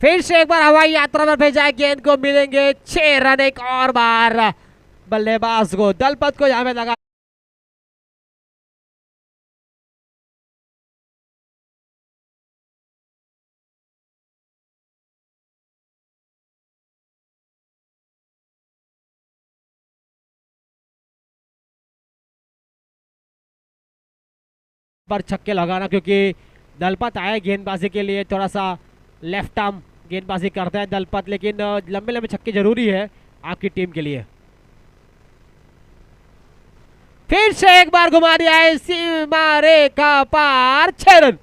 फिर से एक बार हवाई यात्रा में भेजा है, गेंद को मिलेंगे 6 रन। एक और बार बल्लेबाज को, दलपत को यहाँ पे लगा। पर छक्के लगाना, क्योंकि दलपत आए गेंदबाजी के लिए, थोड़ा सा लेफ्ट आर्म गेंदबाजी करता है दलपत, लेकिन लंबे लंबे छक्के जरूरी है आपकी टीम के लिए। फिर से एक बार घुमा दिया है सीमा रेखा पार, 6 रन।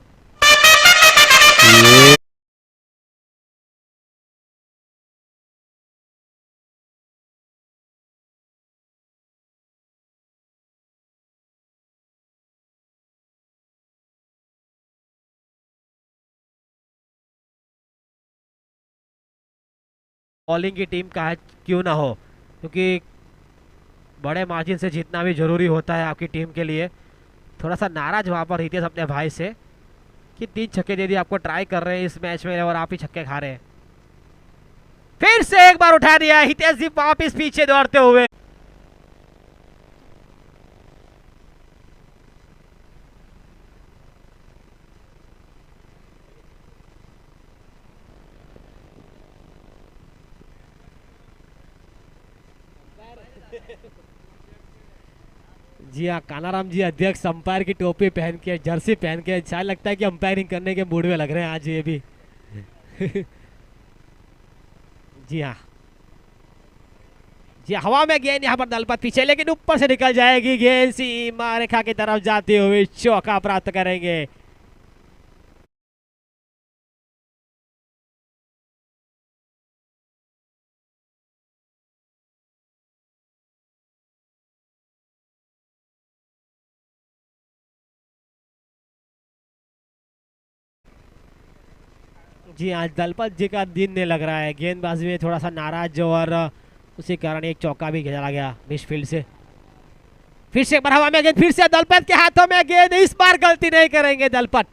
बॉलिंग की टीम का क्यों ना हो, क्योंकि बड़े मार्जिन से जीतना भी जरूरी होता है आपकी टीम के लिए। थोड़ा सा नाराज वहाँ पर हितेश अपने भाई से कि 3 छक्के दे दिए, आपको ट्राई कर रहे हैं इस मैच में और आप ही छक्के खा रहे हैं। फिर से एक बार उठा दिया हितेश जी वापिस पीछे दौड़ते हुए। जी हाँ, कानाराम जी अध्यक्ष अंपायर की टोपी पहन के, जर्सी पहन के, शायद लगता है कि अंपायरिंग करने के मूड में लग रहे हैं आज ये भी। जी हाँ जी, हवा में गेंद यहाँ पर दलपत पीछे, लेकिन ऊपर से निकल जाएगी गेंद, सीमा रेखा की तरफ जाते हुए चौका प्राप्त करेंगे। जी आज दलपत जी का दिन नहीं लग रहा है, गेंदबाजी में थोड़ा सा नाराज और उसी कारण एक चौका भी खेला गया मिस फील्ड से। फिर से एक बार हवा में गेंद, फिर से दलपत के हाथों में गेंद, इस बार गलती नहीं करेंगे दलपत।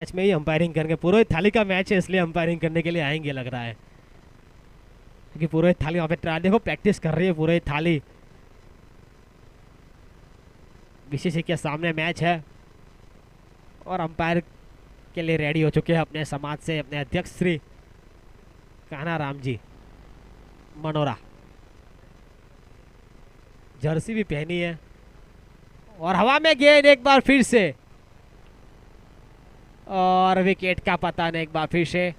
मैच में ही अंपायरिंग करेंगे, पुरोहित थाली का मैच है इसलिए अंपायरिंग करने के लिए आएंगे लग रहा है, क्योंकि पुरोहित थाली वहाँ पे ट्रायल देखो प्रैक्टिस कर रही है पुरोहित थाली। बीसीसी के सामने मैच है और अंपायर के लिए रेडी हो चुके हैं अपने समाज से अपने अध्यक्ष श्री कानाराम जी मनोरा। जर्सी भी पहनी है और हवा में गेंद एक बार फिर से, और विकेट का पता नहीं एक बार फिर से।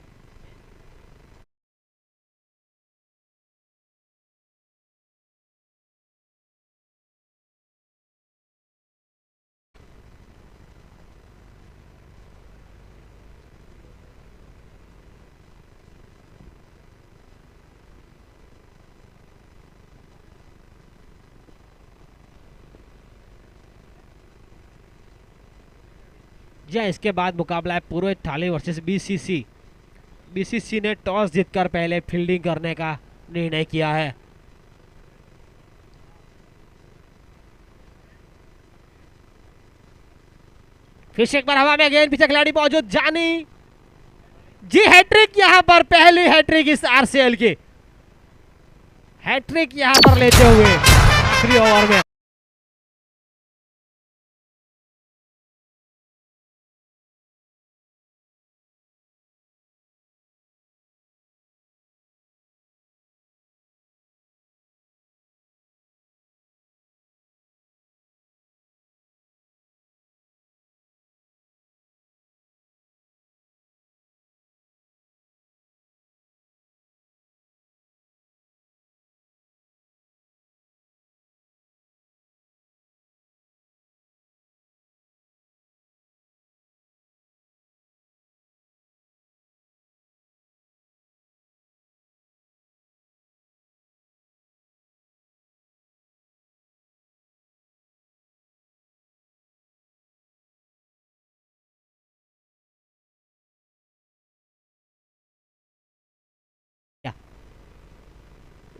जी हाँ, इसके बाद मुकाबला है पुरोहित थाली वर्सेस बीसीसी। बीसीसी ने टॉस जीतकर पहले फील्डिंग करने का निर्णय किया है। फिर से एक बार हवा में गेंद, पीछे खिलाड़ी मौजूद, जानी जी हैट्रिक, यहां पर पहली हैट्रिक इस आरसीएल की, हैट्रिक यहां पर लेते हुए आखिरी ओवर में।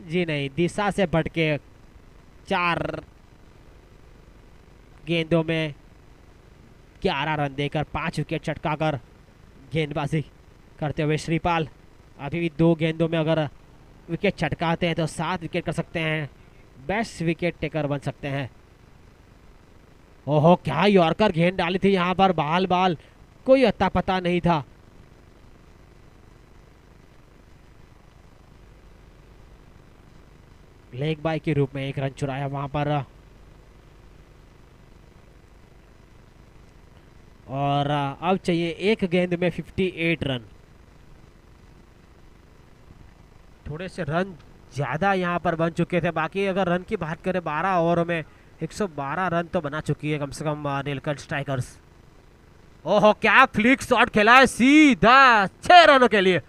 जी नहीं, दिशा से भटके 4 गेंदों में 11 रन देकर 5 विकेट चटकाकर गेंदबाजी करते हुए श्रीपाल अभी भी 2 गेंदों में अगर विकेट चटकाते हैं तो 7 विकेट कर सकते हैं, बेस्ट विकेट टेकर बन सकते हैं। ओहो, क्या यॉर्कर गेंद डाली थी यहाँ पर, बाल बाल कोई अता पता नहीं था। लेग बाय के रूप में 1 रन चुराया वहां पर, और अब चाहिए 1 गेंद में 58 रन। थोड़े से रन ज़्यादा यहाँ पर बन चुके थे, बाकी अगर रन की बात करें 12 ओवरों में 112 रन तो बना चुकी है कम से कम नीलकंठ स्ट्राइकर्स। ओहो, क्या फ्लिक शॉट खेला है सीधा 6 रनों के लिए।